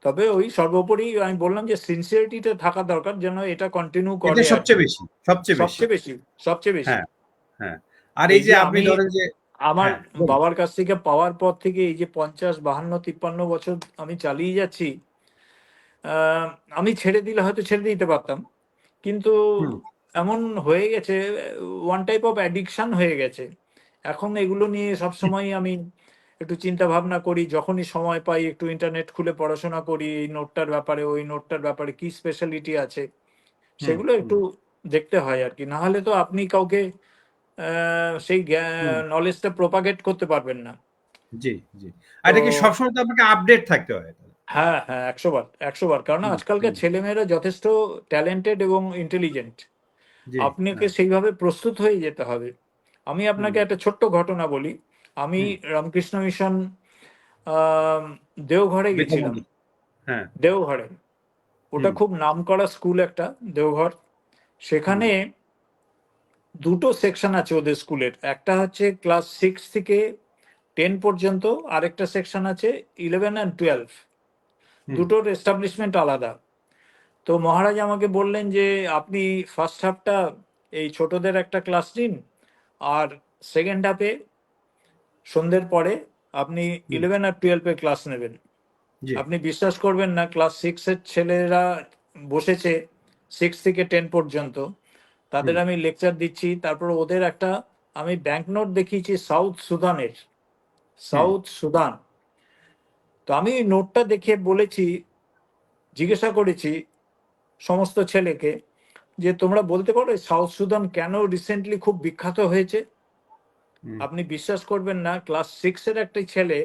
তবে ওই সর্বোপরি আমি বললাম যে সিনসিয়ারিটিটা থাকা দরকার, যেন এটা কন্টিনিউ এটা করে আর কি। সবচেয়ে বেশি, সবচেয়ে বেশি। সবচেয়ে বেশি, সবচেয়ে বেশি। হ্যাঁ, হ্যাঁ। আর এই এই যে যে আপনি আমি ধরেন যে, আমার হ্যাঁ, বলুন। বাবার কাছ থেকে পাওয়ার পর থেকে এই যে 50, 52, 53 বছর আমি চালিয়ে যাচ্ছি। আহ, আমি ছেড়ে দিলে হয়তো ছেড়ে দিতে পারতাম, কিন্তু হুম, এমন হয়ে গেছে, ওয়ান টাইপ অফ অ্যাডিকশন হয়ে গেছে। এখন এগুলো নিয়ে সবসময় আমি একটু চিন্তা ভাবনা করি, যখনই সময় পাই একটু ইন্টারনেট খুলে পড়াশোনা করি, এই নোটটার ব্যাপারে, ওই নোটটার ব্যাপারে কি স্পেশালিটি আছে, হুম, সেগুলো একটু হুম, দেখতে হয় আর কি। না হলে তো আপনি কাউকে সেই হুম, নলেজটা প্রপাগেট করতে পারবেন না। জি, জি। আর তো এটা কি সবসময় তো আপনাকে আপডেট থাকতে হয়? হ্যাঁ, হ্যাঁ, 100 বার, 100 বার, কারণ হুম, আজকালকার হুম, ছেলেমেয়েরা যথেষ্ট ট্যালেন্টেড এবং ইন্টেলিজেন্ট। জি, আপনাকে হ্যাঁ, সেইভাবে প্রস্তুত হয়ে যেতে হবে। আমি হুম, আপনাকে একটা ছোট্ট ঘটনা বলি। আমি হুম, রামকৃষ্ণ মিশন আম দেওঘরে গেছিলাম। বিদ্যামন্দির, হ্যাঁ, দেওঘরে। ওটা হুম, খুব নামকরা স্কুল একটা, দেওঘর। হুম, সেখানে দুটো সেকশন আছে ওদের স্কুলের। একটা হচ্ছে ক্লাস 6 থেকে 10 পর্যন্ত, আরেকটা সেকশন আছে 11 and 12। হুম, দুটোর এস্টাবলিশমেন্ট আলাদা। তো মহারাজ আমাকে বললেন যে আপনি ফার্স্ট হাফটা এই ছোটদের একটা ক্লাস নিন, আর সেকেন্ড হাফে সন্ধ্যের পরে আপনি হুম, 11 আর 12 এর ক্লাস নেবেন। জি, আপনি বিশ্বাস করবেন না, ক্লাস 6 এর ছেলেরা বসেছে 6 থেকে 10 পর্যন্ত, তাদের হুম, আমি লেকচার দিচ্ছি। তারপর ওদের একটা আমি ব্যাংক নোট দেখিয়েছি সাউথ সুদানের, হুম, সাউথ সুদান। তো আমি ওই নোটটা দেখে বলেছি, জিজ্ঞাসা করেছি সমস্ত ছেলেকে, যে তোমরা বলতে পারো এই সাউথ সুদান কেন রিসেন্টলি খুব বিখ্যাত হয়েছে? হুম, আপনি বিশ্বাস করবেন না, ক্লাস 6 এর একটা ছেলে,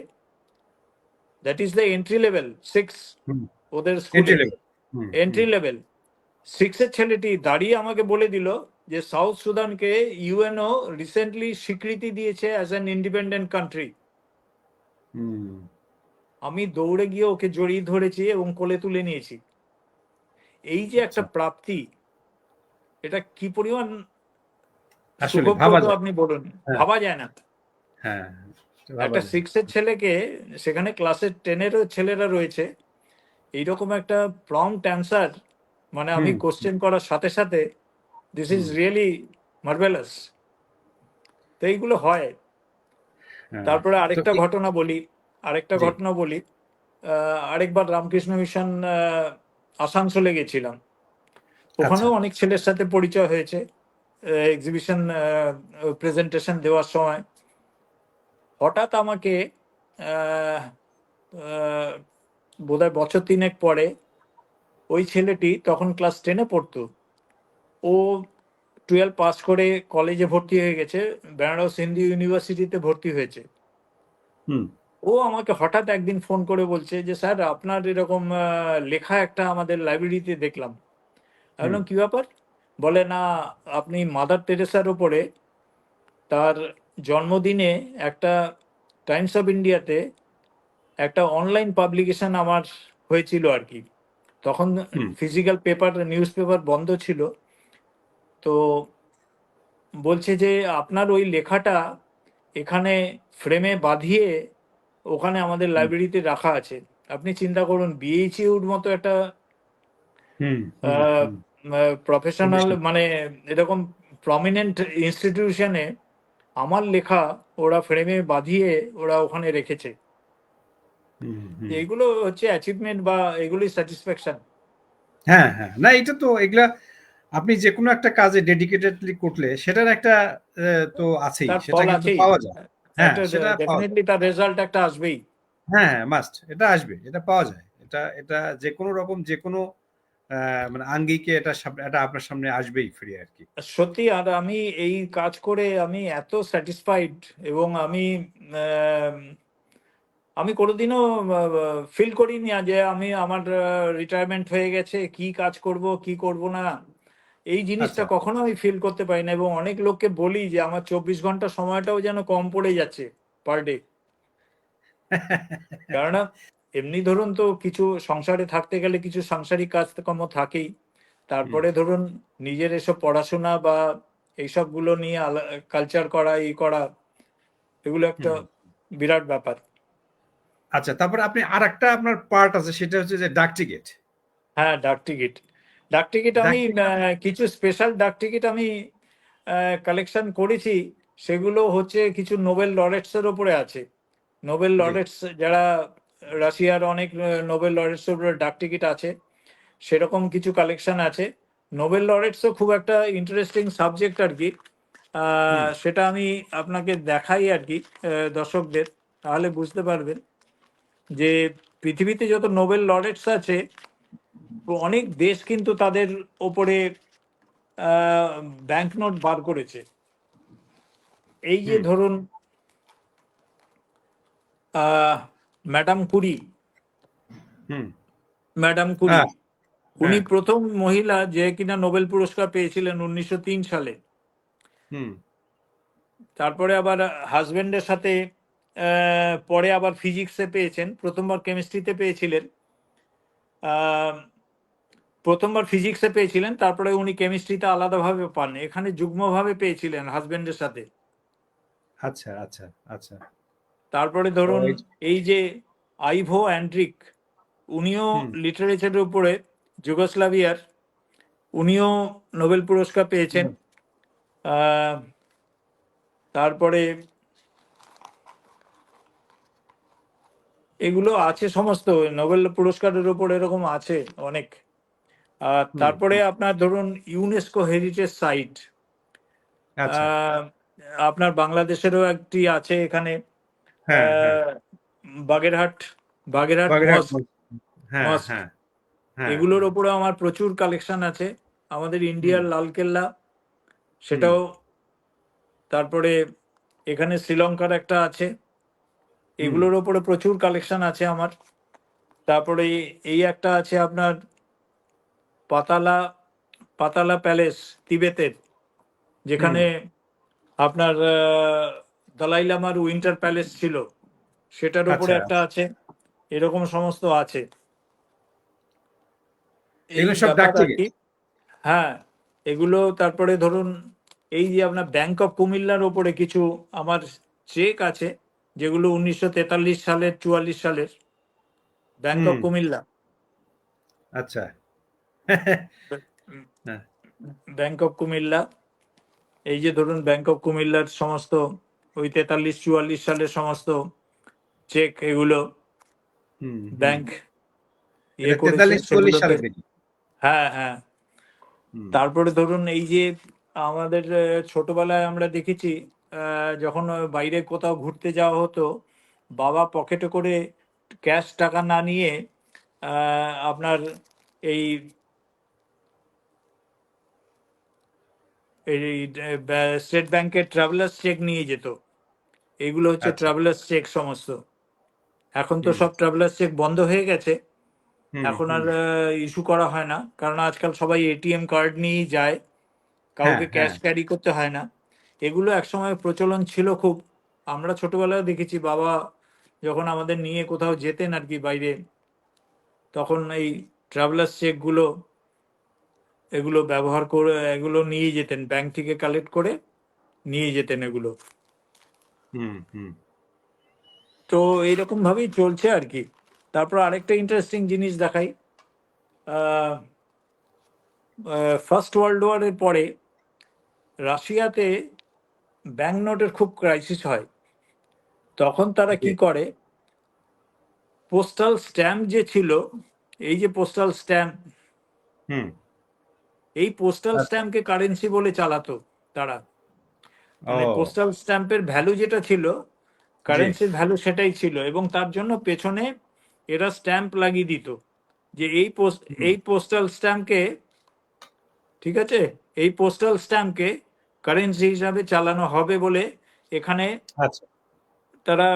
that is the entry level 6 হুম, ওদের এন্ট্রি স্কুলে, লেভেল। হুম, হুম, এন্ট্রি লেভেল 6 এর ছেলেটি দাঁড়িয়ে আমাকে বলে দিল যে সাউথ সুদানকে ইউএনও রিসেন্টলি স্বীকৃতি দিয়েছে অ্যাজ অ্যান ইন্ডিপেন্ডেন্ট কান্ট্রি। হুম, আমি দৌড়ে গিয়ে ওকে জড়িয়ে ধরেছি এবং কোলে তুলে নিয়েছি। এই যে একটা আচ্ছা। প্রাপ্তি, এটা কি পরিমাণ আসলে ভাবা সুখপ্রদ যায়। আপনি বলুন। হ্যাঁ, ভাবা যায় না। হ্যাঁ, ভাবা একটা যায়। 6 এর ছেলেকে, সেখানে ক্লাসের 10 এরও ছেলেরা রয়েছে, এইরকম একটা প্রম্পট অ্যান্সার, মানে আমি হুম, কোশ্চেন করার সাথে সাথে, this is hmm, really marvellous. তো এইগুলো হয়। হ্যাঁ। তারপরে তো আরেকটা ঘটনা বলি, আরেকটা জি, ঘটনা বলি। আরেকবার রামকৃষ্ণ মিশন আসানসোলে গেছিলাম। আচ্ছা, ওখানেও অনেক ছেলের সাথে পরিচয় হয়েছে এক্সিবিশন প্রেজেন্টেশন দেওয়ার সময়। হঠাৎ আমাকে আহ, আহ, বোধহয় বছর তিনেক পরে, ওই ছেলেটি তখন ক্লাস 10-এ পড়তো। ও 12 পাস করে কলেজে ভর্তি হয়ে গেছে, বেনারস হিন্দু ইউনিভার্সিটিতে ভর্তি হয়েছে। হুম, ও আমাকে হঠাৎ একদিন ফোন করে বলছে যে স্যার, আপনার এরকম লেখা একটা আমাদের লাইব্রেরিতে দেখলাম। আমি হুম, বললাম কি ব্যাপার? বলে না, আপনি মাদার তেরেসার ওপরে, তার জন্মদিনে একটা টাইমস অফ ইন্ডিয়াতে একটা অনলাইন পাবলিকেশন আমার হয়েছিল আর কি। তখন হুম, ফিজিক্যাল পেপার, নিউজ পেপার বন্ধ ছিল। তো বলছে যে আপনার ওই লেখাটা এখানে ফ্রেমে বাঁধিয়ে ওখানে আমাদের হুম লাইব্রেরিতে রাখা আছে। আপনি চিন্তা করুন, বিএইচইউর মতো একটা হুম হুম হুম প্রফেশনাল, প্রতিষ্ঠান। মানে এরকম প্রমিনেন্ট ইনস্টিটিউশনে আমার লেখা ওরা ফ্রেমে বাঁধিয়ে ওরা ওখানে রেখেছে। হুম হুম এগুলো হচ্ছে অ্যাচিভমেন্ট বা এগুলি স্যাটিসফ্যাকশন। হ্যাঁ হ্যাঁ, না এটা তো এগুলা আপনি যে কোনো একটা কাজে ডেডিকেটেডলি করলে সেটার একটা তো আছেই, তার সেটা ফল কিন্তু আছেই, পাওয়া যায়। হ্যাঁ একটা সেটা পাওয়া যায়। ডেফিনেটলি তার রেজাল্ট একটা আসবেই। হ্যাঁ হ্যাঁ, মাস্ট, এটা আসবে, এটা পাওয়া যায়। এটা এটা যে কোনো রকম যে কোনো মানে আঙ্গিকে এটা আপনার সামনে আসবেই ফ্রি আর কি। সত্যি, আর আমি এই কাজ করে আমি এত স্যাটিসফাইড, এবং আম, আমি কোনোদিনও ফিল করিনি যে আমি আমার রিটায়ারমেন্ট হয়ে গেছে, কি কাজ করব কি করব না, এই জিনিসটা আচ্ছা। কখনো আমি ফিল করতে পারি না। এবং অনেক লোককে বলি যে আমার 24 ঘন্টা সময়টাও যেন কম পড়ে যাচ্ছে পার ডে। কেননা এমনি ধরুন তো কিছু সংসারে থাকতে গেলে কিছু সাংসারিক কাজকর্ম থাকেই, হুম তারপরে ধরুন নিজের এসব পড়াশোনা বা এইসবগুলো নিয়ে কালচার করা, এই করা, এগুলো একটা হুম। বিরাট ব্যাপার। আচ্ছা, তারপরে আপনি আরেকটা আপনার পার্ট আছে, সেটা হচ্ছে যে ডাক টিকিট। হ্যাঁ, ডাক টিকিট। ডাক টিকিট ডাক আমি টিকিট। কিছু স্পেশাল ডাক টিকিট আমি কালেকশন করেছি। সেগুলো হচ্ছে কিছু নোবেল লরেটস এর উপরে আছে। নোবেল জি। লরেটস যারা, রাশিয়ার অনেক নোবেল লরেটস এর উপরে ডাক টিকিট আছে, সেরকম কিছু কালেকশন আছে। নোবেল লরেটসও খুব একটা ইন্টারেস্টিং সাবজেক্ট আর কি। হুম সেটা আমি আপনাকে দেখাই আর কি, দর্শকদের, তাহলে বুঝতে পারবেন যে পৃথিবীতে যত নোবেল লরেটস আছে, অনেক দেশ কিন্তু তাদের ওপরে ব্যাংক নোট বার করেছে। এই যে হুম ধরুন আহ, ম্যাডাম কুরি, হুম। ম্যাডাম কুরি, হ্যাঁ উনি হ্যাঁ। প্রথম মহিলা যে কিনা নোবেল পুরস্কার পেয়েছিলেন 1903 সালে। হুম তারপরে আবার হাজবেন্ডের সাথে পরে আবার ফিজিক্সে পেয়েছেন, প্রথমবার কেমিস্ট্রিতে পেয়েছিলেন, আহ, প্রথমবার ফিজিক্সে পেয়েছিলেন, তারপরে উনি কেমিস্ট্রিতে আলাদাভাবে পান, এখানে যুগ্মভাবে পেয়েছিলেন হাজবেন্ডের সাথে। আচ্ছা আচ্ছা আচ্ছা। তারপরে তো ধরুন এই যে আইভো অ্যান্ড্রিক, উনিও হুম লিটারেচারের উপরে, যুগোস্লাভিয়ার, উনিও নোবেল পুরস্কার পেয়েছেন। হুম, আহ, তারপরে এগুলো আছে সমস্ত, নোবেল পুরস্কারের উপর এরকম আছে অনেক। আর হুম, তারপরে হুম। আপনার ধরুন ইউনেস্কো হেরিটেজ সাইট, আচ্ছা। আপনার বাংলাদেশেরও একটি আছে এখানে, হ্যাঁ হ্যাঁ। আহ, বাগেরহাট, বাগেরহাট বাগেরহাট মস্ক, মসজিদ। হ্যাঁ মস্ক, হ্যাঁ হ্যাঁ এগুলোর হ্যাঁ। ওপরে আমার প্রচুর কালেকশন আছে। আমাদের হুম ইন্ডিয়ার লালকেল্লা, হুম সেটাও। তারপরে এখানে শ্রীলঙ্কার একটা আছে, হুম। এগুলোর ওপরে প্রচুর কালেকশন আছে আমার। তারপরে এই একটা আছে আপনার পাতালা, পাতালা প্যালেস, তিবেতের, হুম। যেখানে আপনার দালাই লামার উইন্টার প্যালেস ছিল, সেটার উপরে আচ্ছা একটা আচ্ছা। আছে। এরকম সমস্ত আছে, এই এগুলো সব ডাক ব্যাপার আর টিকিট। কি। হ্যাঁ, এগুলো। তারপরে ধরুন এই যে আপনার ব্যাংক অফ কুমিল্লার ওপরে কিছু আমার চেক আছে, যেগুলো 1943 সালের, 44 সালের, ব্যাংক অফ হুম। কুমিল্লা, আচ্ছা। হ্যাঁ। Bank of Comilla. এই যে ধরুন ব্যাংক অফ কুমিল্লার সমস্ত ওই 43 44 সালের সমস্ত চেক, এগুলো হুম হুম। ব্যাংক ইয়ে এটা করেছে 43-44 সেগুলোতে। সালের দিকে। হ্যাঁ হ্যাঁ। হুম তারপরে ধরুন এই যে আমাদের ছোটবেলায় আমরা দেখেছি, যখন বাইরে কোথাও ঘুরতে যাওয়া হতো, বাবা পকেটে করে ক্যাশ টাকা না নিয়ে আপনার এই এই স্টেট ব্যাংকের ট্রাভেলার্স চেক নিয়ে যেত। এগুলো হচ্ছে আচ্ছা। ট্রাভেলার্স চেক সমস্ত। এখন তো হুম সব ট্রাভেলার্স চেক বন্ধ হয়ে গেছে, হুম এখন আর হুম। ইস্যু করা হয় না, কারণ আজকাল সবাই এটিএম কার্ড নিয়েই যায়, হ্যাঁ কাউকে ক্যাশ হ্যাঁ। ক্যারি করতে হয় না। এগুলো একসময় প্রচলন ছিল খুব, আমরা ছোটবেলায় দেখেছি বাবা যখন আমাদের নিয়ে কোথাও যেতেন আর কি বাইরে, তখন এই ট্রাভেলার্স চেকগুলো এগুলো ব্যবহার করে এগুলো নিয়ে যেতেন ব্যাংক থেকে কালেক্ট করে, নিয়ে যেতেন এগুলো। হুম হুম তো এইরকম ভাবেই চলছে আর কি। তারপর আরেকটা ইন্টারেস্টিং জিনিস দেখাই। ফার্স্ট ওয়ার্ল্ড ওয়ারের পরে রাশিয়াতে ব্যাংক নোটের খুব ক্রাইসিস হয়। তখন তারা জি কি করে, পোস্টাল স্ট্যাম্প যে ছিল, এই যে পোস্টাল স্ট্যাম্প, হুম এই পোস্টাল আচ্ছা স্ট্যাম্পকে কারেন্সি বলে চালাতো তারা। মানে ও পোস্টাল স্ট্যাম্পের ভ্যালু যেটা ছিল, জি কারেন্সির ভ্যালু সেটাই ছিল, এবং তার জন্য পেছনে এরা স্ট্যাম্প লাগিয়ে দিত যে হুম এই পোস্টাল স্ট্যাম্পকে, ঠিক আছে, এই পোস্টাল স্ট্যাম্পকে কারেন্সি হিসাবে চালানো হবে বলে এখানে আচ্ছা তারা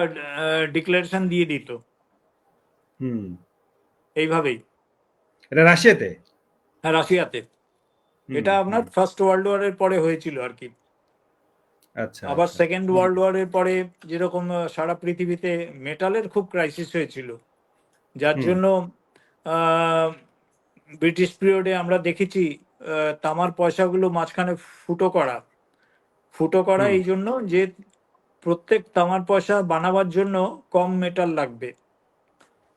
ডিক্লারেশন দিয়ে দিত হুম এইভাবেই। এটা রাশিয়াতে হ্যাঁ, রাশিয়াতে। হুম এটা আপনার হুম ফার্স্ট ওয়ার্ল্ড ওয়ারের পরে হয়েছিল আর কি। আচ্ছা আবার আচ্ছা সেকেন্ড হুম ওয়ার্ল্ড ওয়ারের পরে যেরকম সারা পৃথিবীতে মেটালের খুব ক্রাইসিস হয়েছিল, যার হুম জন্য আহ, ব্রিটিশ পিরিয়ডে আমরা দেখেছি তামার পয়সাগুলো মাঝখানে ফুটো করা। ফুটো করা হুম এই জন্য যে প্রত্যেক তামার পয়সা বানাবার জন্য কম মেটাল লাগবে,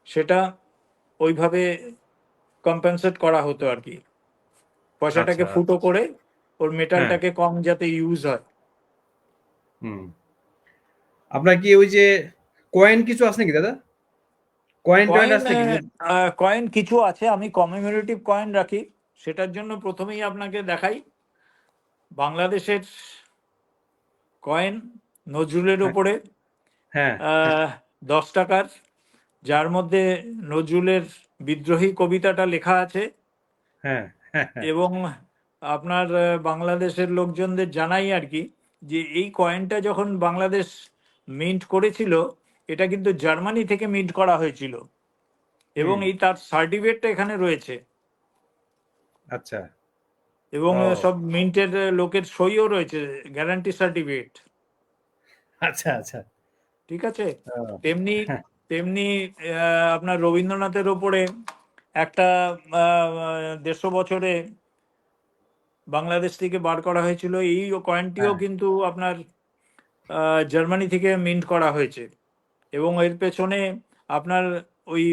সেটা ওইভাবে কম্পেনসেট করা হতো আর কি। পয়সাটাকে আচ্ছা ফুটো করে ওর হ্যাঁ মেটালটাকে কম যাতে ইউজ হয়। হুম আপনার কি ওই যে কয়েন কিছু আছে নাকি দাদা কয়েন টয়েন কয়েন, আছে নাকি কয়েন কিছু আছে, আমি কমেমোরেটিভ কয়েন রাখি। সেটার জন্য প্রথমেই আপনাকে দেখাই বাংলাদেশের কয়েন, নজরুলের হ্যাঁ ওপরে হ্যাঁ 10 টাকার, যার মধ্যে নজরুলের বিদ্রোহী কবিতাটা লেখা আছে। হ্যাঁ হ্যাঁ হ্যাঁ এবং আপনার বাংলাদেশের লোকজনদের জানাই আর কি, যে এই কয়েনটা যখন বাংলাদেশ মিন্ট করেছিল, এটা কিন্তু জার্মানি থেকে মিন্ট করা হয়েছিল, এবং হুম এই তার সার্টিফিকেটটা এখানে রয়েছে, আচ্ছা এবং ও সব মিন্টের লোকের সইও রয়েছে, গ্যারান্টি সার্টিফিকেট। আচ্ছা আচ্ছা ঠিক আছে। ও, তেমনি হ্যাঁ তেমনি আপনার রবীন্দ্রনাথের ওপরে একটা 150 বছরে বাংলাদেশ থেকে বার করা হয়েছিল, এই কয়েনটিও হ্যাঁ কিন্তু আপনার জার্মানি থেকে মিন্ট করা হয়েছে। এবং এর পেছনে আপনার ওই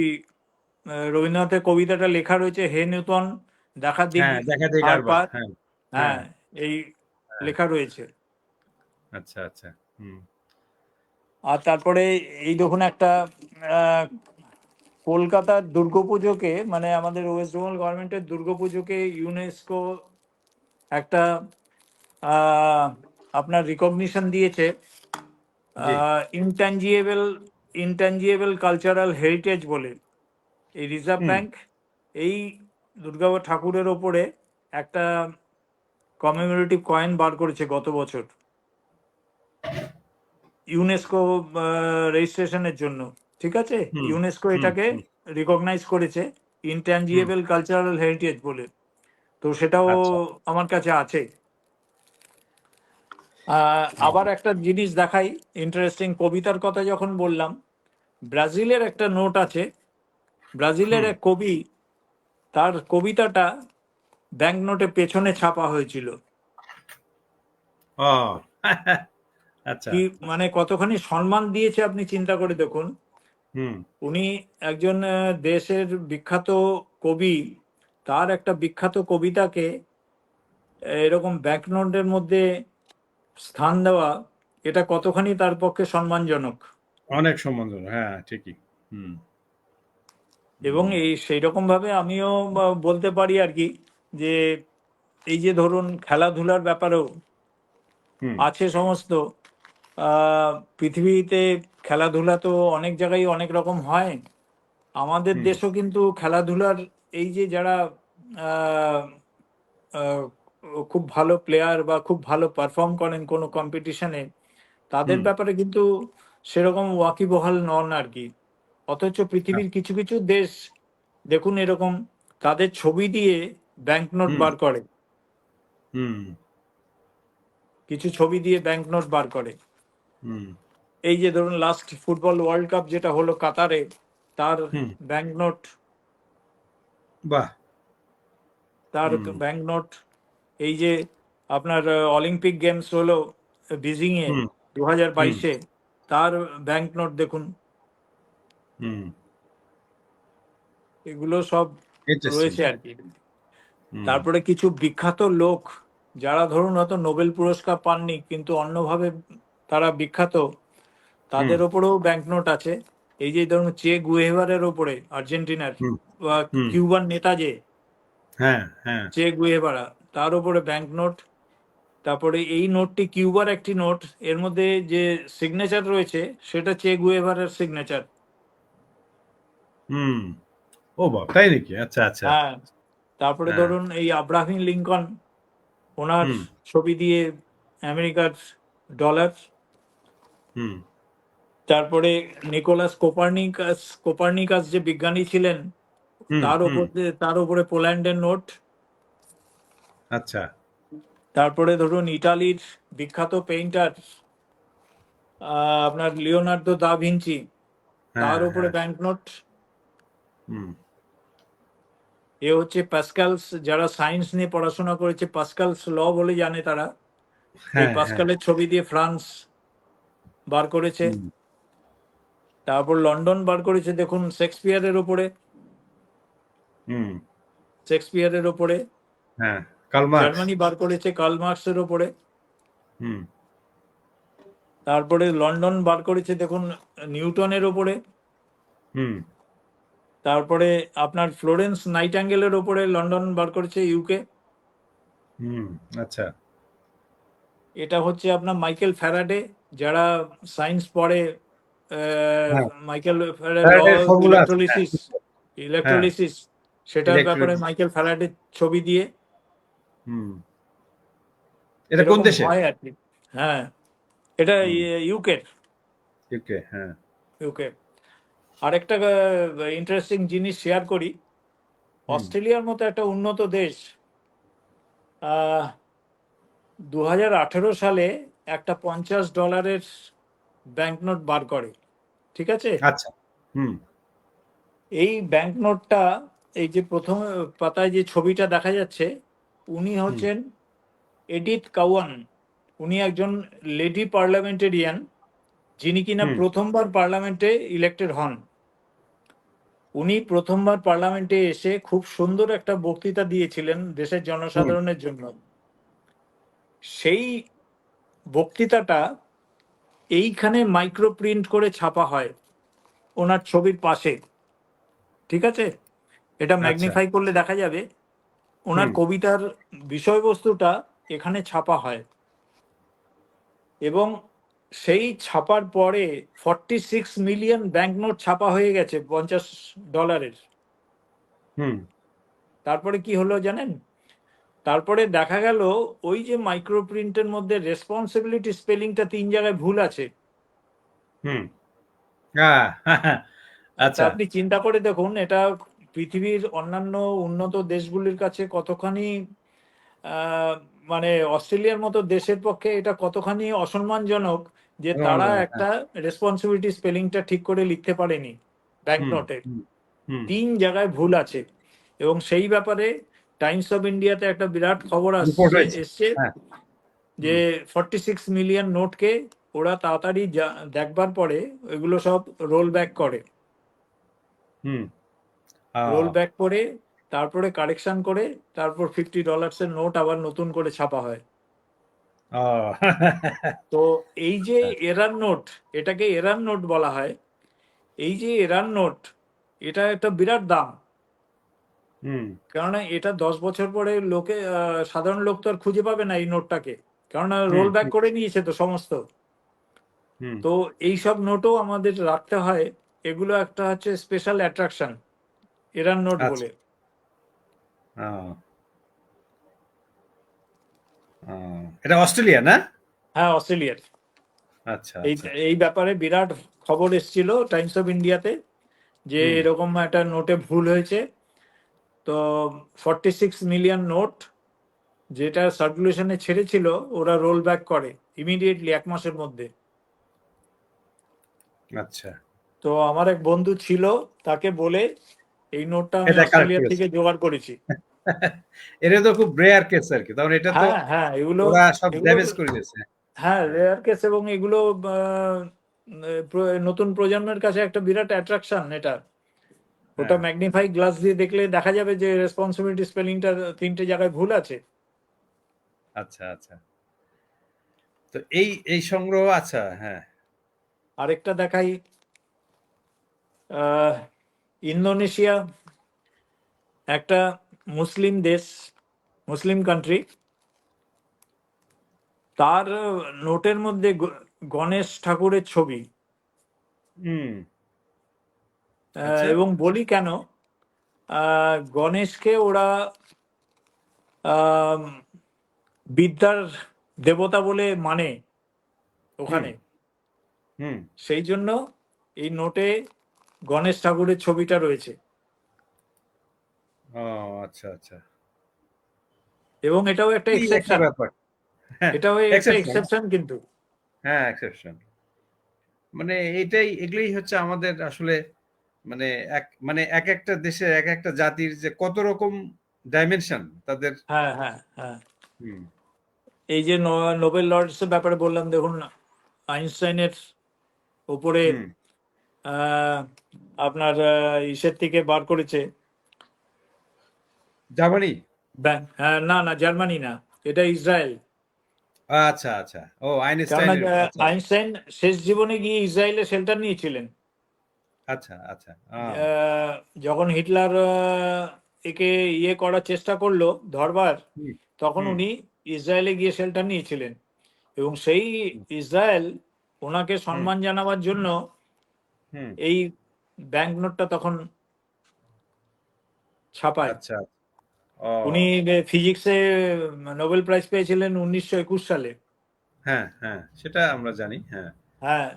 রবীন্দ্রনাথের কবিতাটা লেখা রয়েছে, হে নূতন দেখা দিক হ্যাঁ দেখা যায় আর কারবার পার। হ্যাঁ হ্যাঁ হ্যাঁ, এই হ্যাঁ লেখা রয়েছে। আচ্ছা আচ্ছা হুম আর তারপরে এই দেখুন একটা আহ, কলকাতার দুর্গাপুজোকে, মানে আমাদের ওয়েস্ট বেঙ্গল গভর্নমেন্টের দুর্গাপুজোকে ইউনেস্কো একটা আহ, আপনার রিকগনিশন দিয়েছে, জি ইনট্যাঞ্জিয়েবল ইনট্যাঞ্জিয়েবল কালচারাল হেরিটেজ বলে। এই রিজার্ভ হুম ব্যাংক এই দুর্গা ঠাকুরের ওপরে একটা কমেমোরেটিভ কয়েন বার করেছে গত বছর, ইউনেস্কো রেজিস্ট্রেশনের জন্য। ঠিক আছে, হুম ইউনেস্কো হুম এটাকে হুম রিকগনাইজ করেছে হুম ইনট্যাঞ্জিয়েবল কালচারাল হেরিটেজ বলে। তো সেটাও আচ্ছা আমার কাছে আছে। হুম আবার একটা জিনিস দেখাই, ইন্টারেস্টিং, কবিতার কথা যখন বললাম, ব্রাজিলের একটা নোট আছে। ব্রাজিলের হুম এক কবি, তার কবিতাটা ব্যাংক নোটে পেছনে ছাপা হয়েছিল। ও আচ্ছা কি মানে কতখানি সম্মান দিয়েছে আপনি চিন্তা করে দেখুন। হুম উনি একজন দেশের বিখ্যাত কবি, তার একটা বিখ্যাত কবিতাকে এরকম ব্যাংকনোটের মধ্যে স্থান দেওয়া, এটা কতখানি তার পক্ষে সম্মানজনক। অনেক সম্মানজনক হ্যাঁ ঠিকই হুম এবং হুম এই সেই রকম ভাবে আমিও বলতে পারি আর কি, যে এই যে ধরুন খেলাধুলার ব্যাপারেও হুম আছে সমস্ত পৃথিবীতে খেলাধুলা তো অনেক জায়গায় অনেক রকম হয়। আমাদের হুম দেশও কিন্তু খেলাধুলার এই যে যারা আহ, আহ, খুব ভালো প্লেয়ার বা খুব ভালো পারফর্ম করেন কোনো কম্পিটিশনে, তাদের হুম ব্যাপারে কিন্তু সেরকম ওয়াকিবহাল নন আর কি। অথচ পৃথিবীর আচ্ছা, কিছু কিছু দেশ দেখুন এরকম, তাদের ছবি দিয়ে ব্যাংকনোট হুম বার করে, হুম কিছু ছবি দিয়ে ব্যাংকনোট বার করে। হুম এই যে ধরুন লাস্ট ফুটবল ওয়ার্ল্ড কাপ যেটা হলো কাতারে, তার হুম ব্যাংকনোট, বাহ তার হুম ব্যাংকনোট। এই যে আপনার অলিম্পিক গেমস হলো, বিজিং এ হুম 2022-এ, তার ব্যাংক নোট দেখুন, হুম এগুলো সব ইন্টারেস্টিং। রয়েছে আর কি। তারপরে কিছু বিখ্যাত লোক যারা ধরুন হয়তো নোবেল পুরস্কার পাননি কিন্তু অন্যভাবে তারা বিখ্যাত, তাদের ওপরেও ব্যাংক নোট আছে। এই যে ধরুন চে গুয়েভারের ওপরে, আর্জেন্টিনার হুম বা হুম কিউবান নেতা যে হ্যাঁ হ্যাঁ চে গুয়েভারা, তার ওপরে ব্যাংক নোট। তারপরে এই নোটটি কিউবার একটি নোট, এর মধ্যে যে সিগনেচার রয়েছে সেটা চে গুয়েভারের সিগনেচার। হুম ও বাবা, তাই নাকি? আচ্ছা আচ্ছা। হ্যাঁ, তারপরে হ্যাঁ ধরুন এই আব্রাহিম লিঙ্কন, ওনার হুম ছবি দিয়ে আমেরিকার ডলার। হুম তারপরে নিকোলাস কোপার্নিকাস, কোপার্নিকাস যে বিজ্ঞানী ছিলেন, হুম হুম তার উপরে পোল্যান্ডের নোট। আচ্ছা। তারপরে ধরুন ইটালির বিখ্যাত পেইন্টার আপনার লিওনার্দো দা ভিঞ্চি, হ্যাঁ তার উপরে হ্যাঁ ব্যাংক নোট। হুম এ হচ্ছে পাস্কালস, যারা সায়েন্স নিয়ে পড়াশোনা করেছে পাস্কালস ল বলে জানে তারা, এই হ্যাঁ হ্যাঁ পাস্কালের ছবি দিয়ে ফ্রান্স বার করেছে। হুম তারপর লন্ডন বার করেছে দেখুন শেক্সপিয়ারের ওপরে, হুম শেক্সপিয়ারের ওপরে। হ্যাঁ কার্ল মার্কস। জার্মানি বার করেছে কার্ল মার্কসের ওপরে। হুম তারপরে লন্ডন বার করেছে দেখুন নিউটনের ওপরে। হুম তারপরে আপনার ফ্লোরেন্স নাইটাঙ্গেলের ওপরে লন্ডন বার করেছে ইউকে। হুম আচ্ছা। এটা হচ্ছে আপনার মাইকেল ফ্যারাডে, যারা সায়েন্স পড়ে, হ্যাঁ মাইকেল ফ্যারাডে ল ফ্যারাডের ফর্মুলা আছে, হ্যাঁ ইলেকট্রোলিসিস, হ্যাঁ ইলেকট্রোলিসিস, সেটার ব্যাপারে ইলেকট্রিক। মাইকেল ফ্যারাডের ছবি দিয়ে হুম এটা কোন এরকম দেশে? হয় আর কি। হ্যাঁ, এটা হুম ইউকের, ইউকে, হ্যাঁ। ইউকে। আরেকটা ইন্টারেস্টিং জিনিস শেয়ার করি। হুম অস্ট্রেলিয়ার মতো একটা উন্নত দেশ 2018 সালে একটা $50 ব্যাংকনোট বার করে, ঠিক আছে? আচ্ছা। হুম এই ব্যাংকনোটটা, এই যে প্রথম পাতায় যে ছবিটা দেখা যাচ্ছে, উনি হুম হচ্ছেন এডিথ কাওয়ান। উনি একজন লেডি পার্লামেন্টেরিয়ান, যিনি কিনা হুম প্রথমবার পার্লামেন্টে ইলেক্টেড হন। উনি প্রথমবার পার্লামেন্টে এসে খুব সুন্দর একটা বক্তৃতা দিয়েছিলেন দেশের হুম জনসাধারণের জন্য। সেই বক্তৃতাটা এইখানে মাইক্রো প্রিন্ট করে ছাপা হয় ওনার ছবির পাশে, ঠিক আছে? এটা আচ্ছা। ম্যাগনিফাই করলে দেখা যাবে ওনার হুম কবিতার বিষয়বস্তুটা এখানে ছাপা হয়। এবং সেই ছাপার পরে 46 মিলিয়ন ব্যাংকনোট ছাপা হয়ে গেছে $50। হুম তারপরে কি হলো জানেন? তারপরে দেখা গেল ওই যে মাইক্রো প্রিন্টের মধ্যে রেসপন্সিবিলিটি স্পেলিংটা 3 জায়গায় ভুল আছে। হুম আহ, তা আচ্ছা। আপনি চিন্তা করে দেখুন এটা পৃথিবীর অন্যান্য উন্নত দেশগুলির কাছে কতখানি আহ, মানে অস্ট্রেলিয়ার মতো দেশের পক্ষে এটা কতখানি অসম্মানজনক যে তারা রোমাঞ্জনক, হ্যাঁ। একটা রেসপন্সিবিলিটি স্পেলিংটা ঠিক করে লিখতে পারেনি হুম ব্যাংকনোটে। হুম হুম 3 জায়গায় ভুল আছে। এবং সেই ব্যাপারে টাইমস অফ ইন্ডিয়াতে একটা বিরাট খবর রিপোর্ট হয়েছে, এসছে হ্যাঁ। যে হুম 46 মিলিয়ন নোটকে ওরা তাড়াতাড়ি দেখবার পরে এগুলো সব রোল ব্যাক করে, হুম রোল ব্যাক করে তারপরে কারেকশন করে তারপর $50 নোট আবার নতুন করে ছাপা হয়। আহ, তো এই যে এরার নোট, এটাকে এরার নোট বলা হয়। এই যে এরার নোট, এটা একটা বিরাট দাম। হুম কেননা এটা 10 বছর পরে লোকে সাধারণ লোক তো আর খুঁজে পাবে না এই নোটটাকে, কেননা হুম রোল ব্যাক হুম করে নিয়েছে তো সমস্ত। হুম তো এই সব নোটও আমাদের রাখতে হয়। এগুলো একটা হচ্ছে স্পেশাল অ্যাট্রাকশন, এরার নোট আচ্ছা। বলে। আহ, এটা অস্ট্রেলিয়া না? হ্যাঁ, অস্ট্রেলিয়ার। আচ্ছা এই আচ্ছা। এই ব্যাপারে বিরাট খবর এসেছিল টাইমস অফ ইন্ডিয়াতে যে হুম এরকম একটা নোটে ভুল হয়েছে। তো 46 মিলিয়ন নোট যেটা সার্কুলেশনে ছেড়েছিল ওরা রোল ব্যাক করে ইমিডিয়েটলি 1 মাসের মধ্যে। আচ্ছা। তো আমার এক বন্ধু ছিল, তাকে বলে এই নোটটা আমি এটা কারেক্ট অস্ট্রেলিয়া করেছে। থেকে জোগাড় করেছি। এটা তো খুব রেয়ার কেস আর কি, তখন এটা তো হ্যাঁ হ্যাঁ, এগুলো ওরা সব এগুলো ড্যামেজ করে দিয়েছে। হ্যাঁ, রেয়ার কেস, এবং এগুলো নতুন প্রজন্মের কাছে একটা বিরাট অ্যাট্রাকশন এটা। ওটা হ্যাঁ, ম্যাগনিফাই গ্লাস দিয়ে দেখলে দেখা যাবে যে রেসপন্সিবিলিটি স্পেলিংটা 3টে জায়গায় ভুল আছে। আচ্ছা, আচ্ছা। তো এই সংগ্রহ, আচ্ছা, হ্যাঁ, আরেকটা দেখাই, আহ, ইন্দোনেশিয়া একটা মুসলিম দেশ, মুসলিম কান্ট্রি। তার নোটের মধ্যে গণেশ ঠাকুরের ছবি। হুম, আচ্ছা, এবং বলি কেন, গণেশকে ওরা আম, বিদ্যার দেবতা বলে মানে হুম, ওখানে। হুম, সেই জন্য এই নোটে গণেশ ঠাকুরের ছবিটা রয়েছে। ও আচ্ছা, আচ্ছা। এবং এটাও একটা এই একটা এক্সেপশন, ব্যাপার। হ্যাঁ, এটাও একটা এক্সেপশন। এক্সেপশন কিন্তু। হ্যাঁ, এক্সেপশন। মানে এগুলোই হচ্ছে আমাদের আসলে, মানে এক একটা দেশে এক একটা জাতির যে কত রকম ডাইমেনশন তাদের। হ্যাঁ, হ্যাঁ, হ্যাঁ। হুম, এই যে নোবেল লরেন্স এর ব্যাপারে বললাম, দেখুন আইনস্টাইনের উপরে হুম। আহ, আপনার ইসের থেকে বার করেছে। জার্মানি। হ্যাঁ, না না, জার্মানি না, এটা ইসরায়েল। আচ্ছা, আচ্ছা। ও কেননা আইনস্টাইনের, আচ্ছা, আইনস্টাইন শেষ জীবনে গিয়ে ইসরায়েলে শেল্টার নিয়েছিলেন। আচ্ছা, আচ্ছা। আহ, যখন হিটলার একে ইয়ে করার চেষ্টা করলো, ধরবার, হুম, তখন হুম, উনি ইসরায়েলে গিয়ে শেল্টার নিয়েছিলেন। এবং সেই হুম, ইসরায়েল ওনাকে হুম, সম্মান জানাবার জন্য হুম। এই ব্যাংক নোটটা তখন ছাপায়। আচ্ছা। ও উনি ফিজিক্সে নোবেল প্রাইজ পেয়েছিলেন 1921 সালে। হ্যাঁ, হ্যাঁ, সেটা আমরা জানি। হ্যাঁ, হ্যাঁ,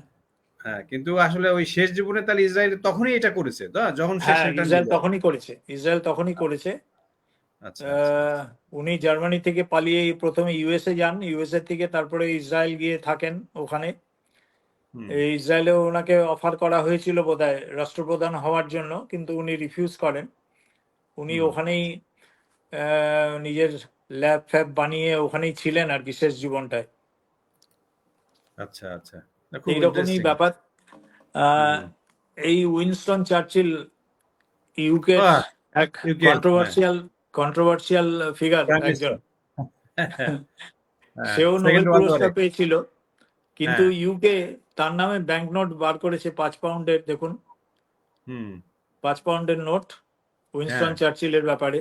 হ্যাঁ, কিন্তু আসলে ওই শেষ জীবনে তাহলে ইসরায়েল তখনই এটা করেছে তো, যখন সে হ্যাঁ, শেল্টার ইসরায়েল নিল। তখনই করেছে, ইসরায়েল তখনই করেছে। আচ্ছা, আচ্ছা, আহ, আচ্ছা। উনি জার্মানি থেকে পালিয়ে প্রথমে ইউএসএ যান, ইউএসএ থেকে তারপরে ইসরায়েল গিয়ে থাকেন ওখানে। হুম, এই ইসরায়েলেও ওনাকে অফার করা হয়েছিল বোধহয় রাষ্ট্রপ্রধান হওয়ার জন্য, কিন্তু উনি রিফিউজ করেন। উনি হুম। ওখানেই নিজের ল্যাব ফ্যাব বানিয়ে ওখানেই ছিলেন আর কি শেষ জীবনটায়। আচ্ছা, আচ্ছা। না, খুব এইরকমই ইন্টারেস্টিং। ব্যাপার। আহ, হুম। এই উইনস্টন চার্চিল ইউকের আহ এক ইউকের, হ্যাঁ, কন্ট্রোভার্সিয়াল কন্ট্রোভার্সিয়াল ফিগার প্রাইম একজন। মিনিস্টার। হ্যাঁ, সেও নোবেল সেকেন্ড ওয়ার্ল্ড পুরস্কার ওয়ারে। পেয়েছিল, কিন্তু হ্যাঁ, ইউকে তার নামে ব্যাংকনোট বার করেছে 5 পাউন্ডের, দেখুন, হুম, 5 পাউন্ডের নোট উইনস্টন হ্যাঁ, চার্চিলের ব্যাপারে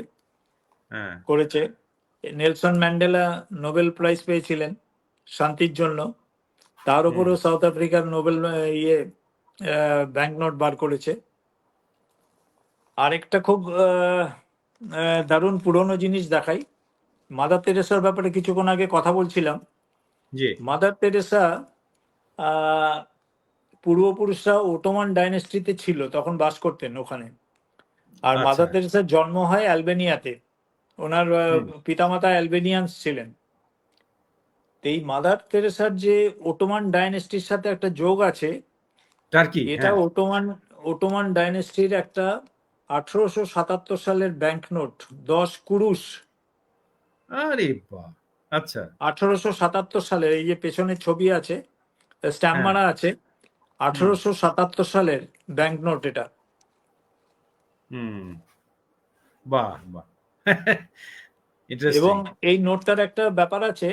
হ্যাঁ, করেছে। নেলসন ম্যান্ডেলা নোবেল প্রাইজ পেয়েছিলেন শান্তির জন্য, তার হুম। উপরেও সাউথ আফ্রিকার নোবেল ইয়ে ব্যাংক নোট বার করেছে। আরেকটা খুব দারুণ পুরনো জিনিস দেখাই। মাদার তেরেসার ব্যাপারে কিছুক্ষণ আগে কথা বলছিলাম। জি। মাদার তেরেসা আহ, পূর্বপুরুষরা ওটোমান ডাইনেস্টিতে ছিল, তখন বাস করতেন ওখানে। আর আচ্ছা। মাদার তেরেসার জন্ম হয় অ্যালবেনিয়াতে। ওনার হুম। পিতামাতা অ্যালবেনিয়ান্স ছিলেন। তো এই মাদার তেরেসার যে ওটোমান ডাইনেস্টির সাথে একটা যোগ আছে। টার্কি, এটা হ্যাঁ। ওটোমান ওটোমান ডাইনেস্টির একটা 1877 সালের ব্যাংক নোট, 10 কুরুশ। আরে বাহ! আচ্ছা। 1877 সালের, এই যে পেছনে ছবি আছে, স্ট্যাম্প হ্যাঁ, মারা আছে, হুম, 1877 সালের ব্যাংক নোট এটা। হুম। বাহ! বাহ! এবং ইন্টারেস্টিং। এই নোটটার একটা ব্যাপার আছে।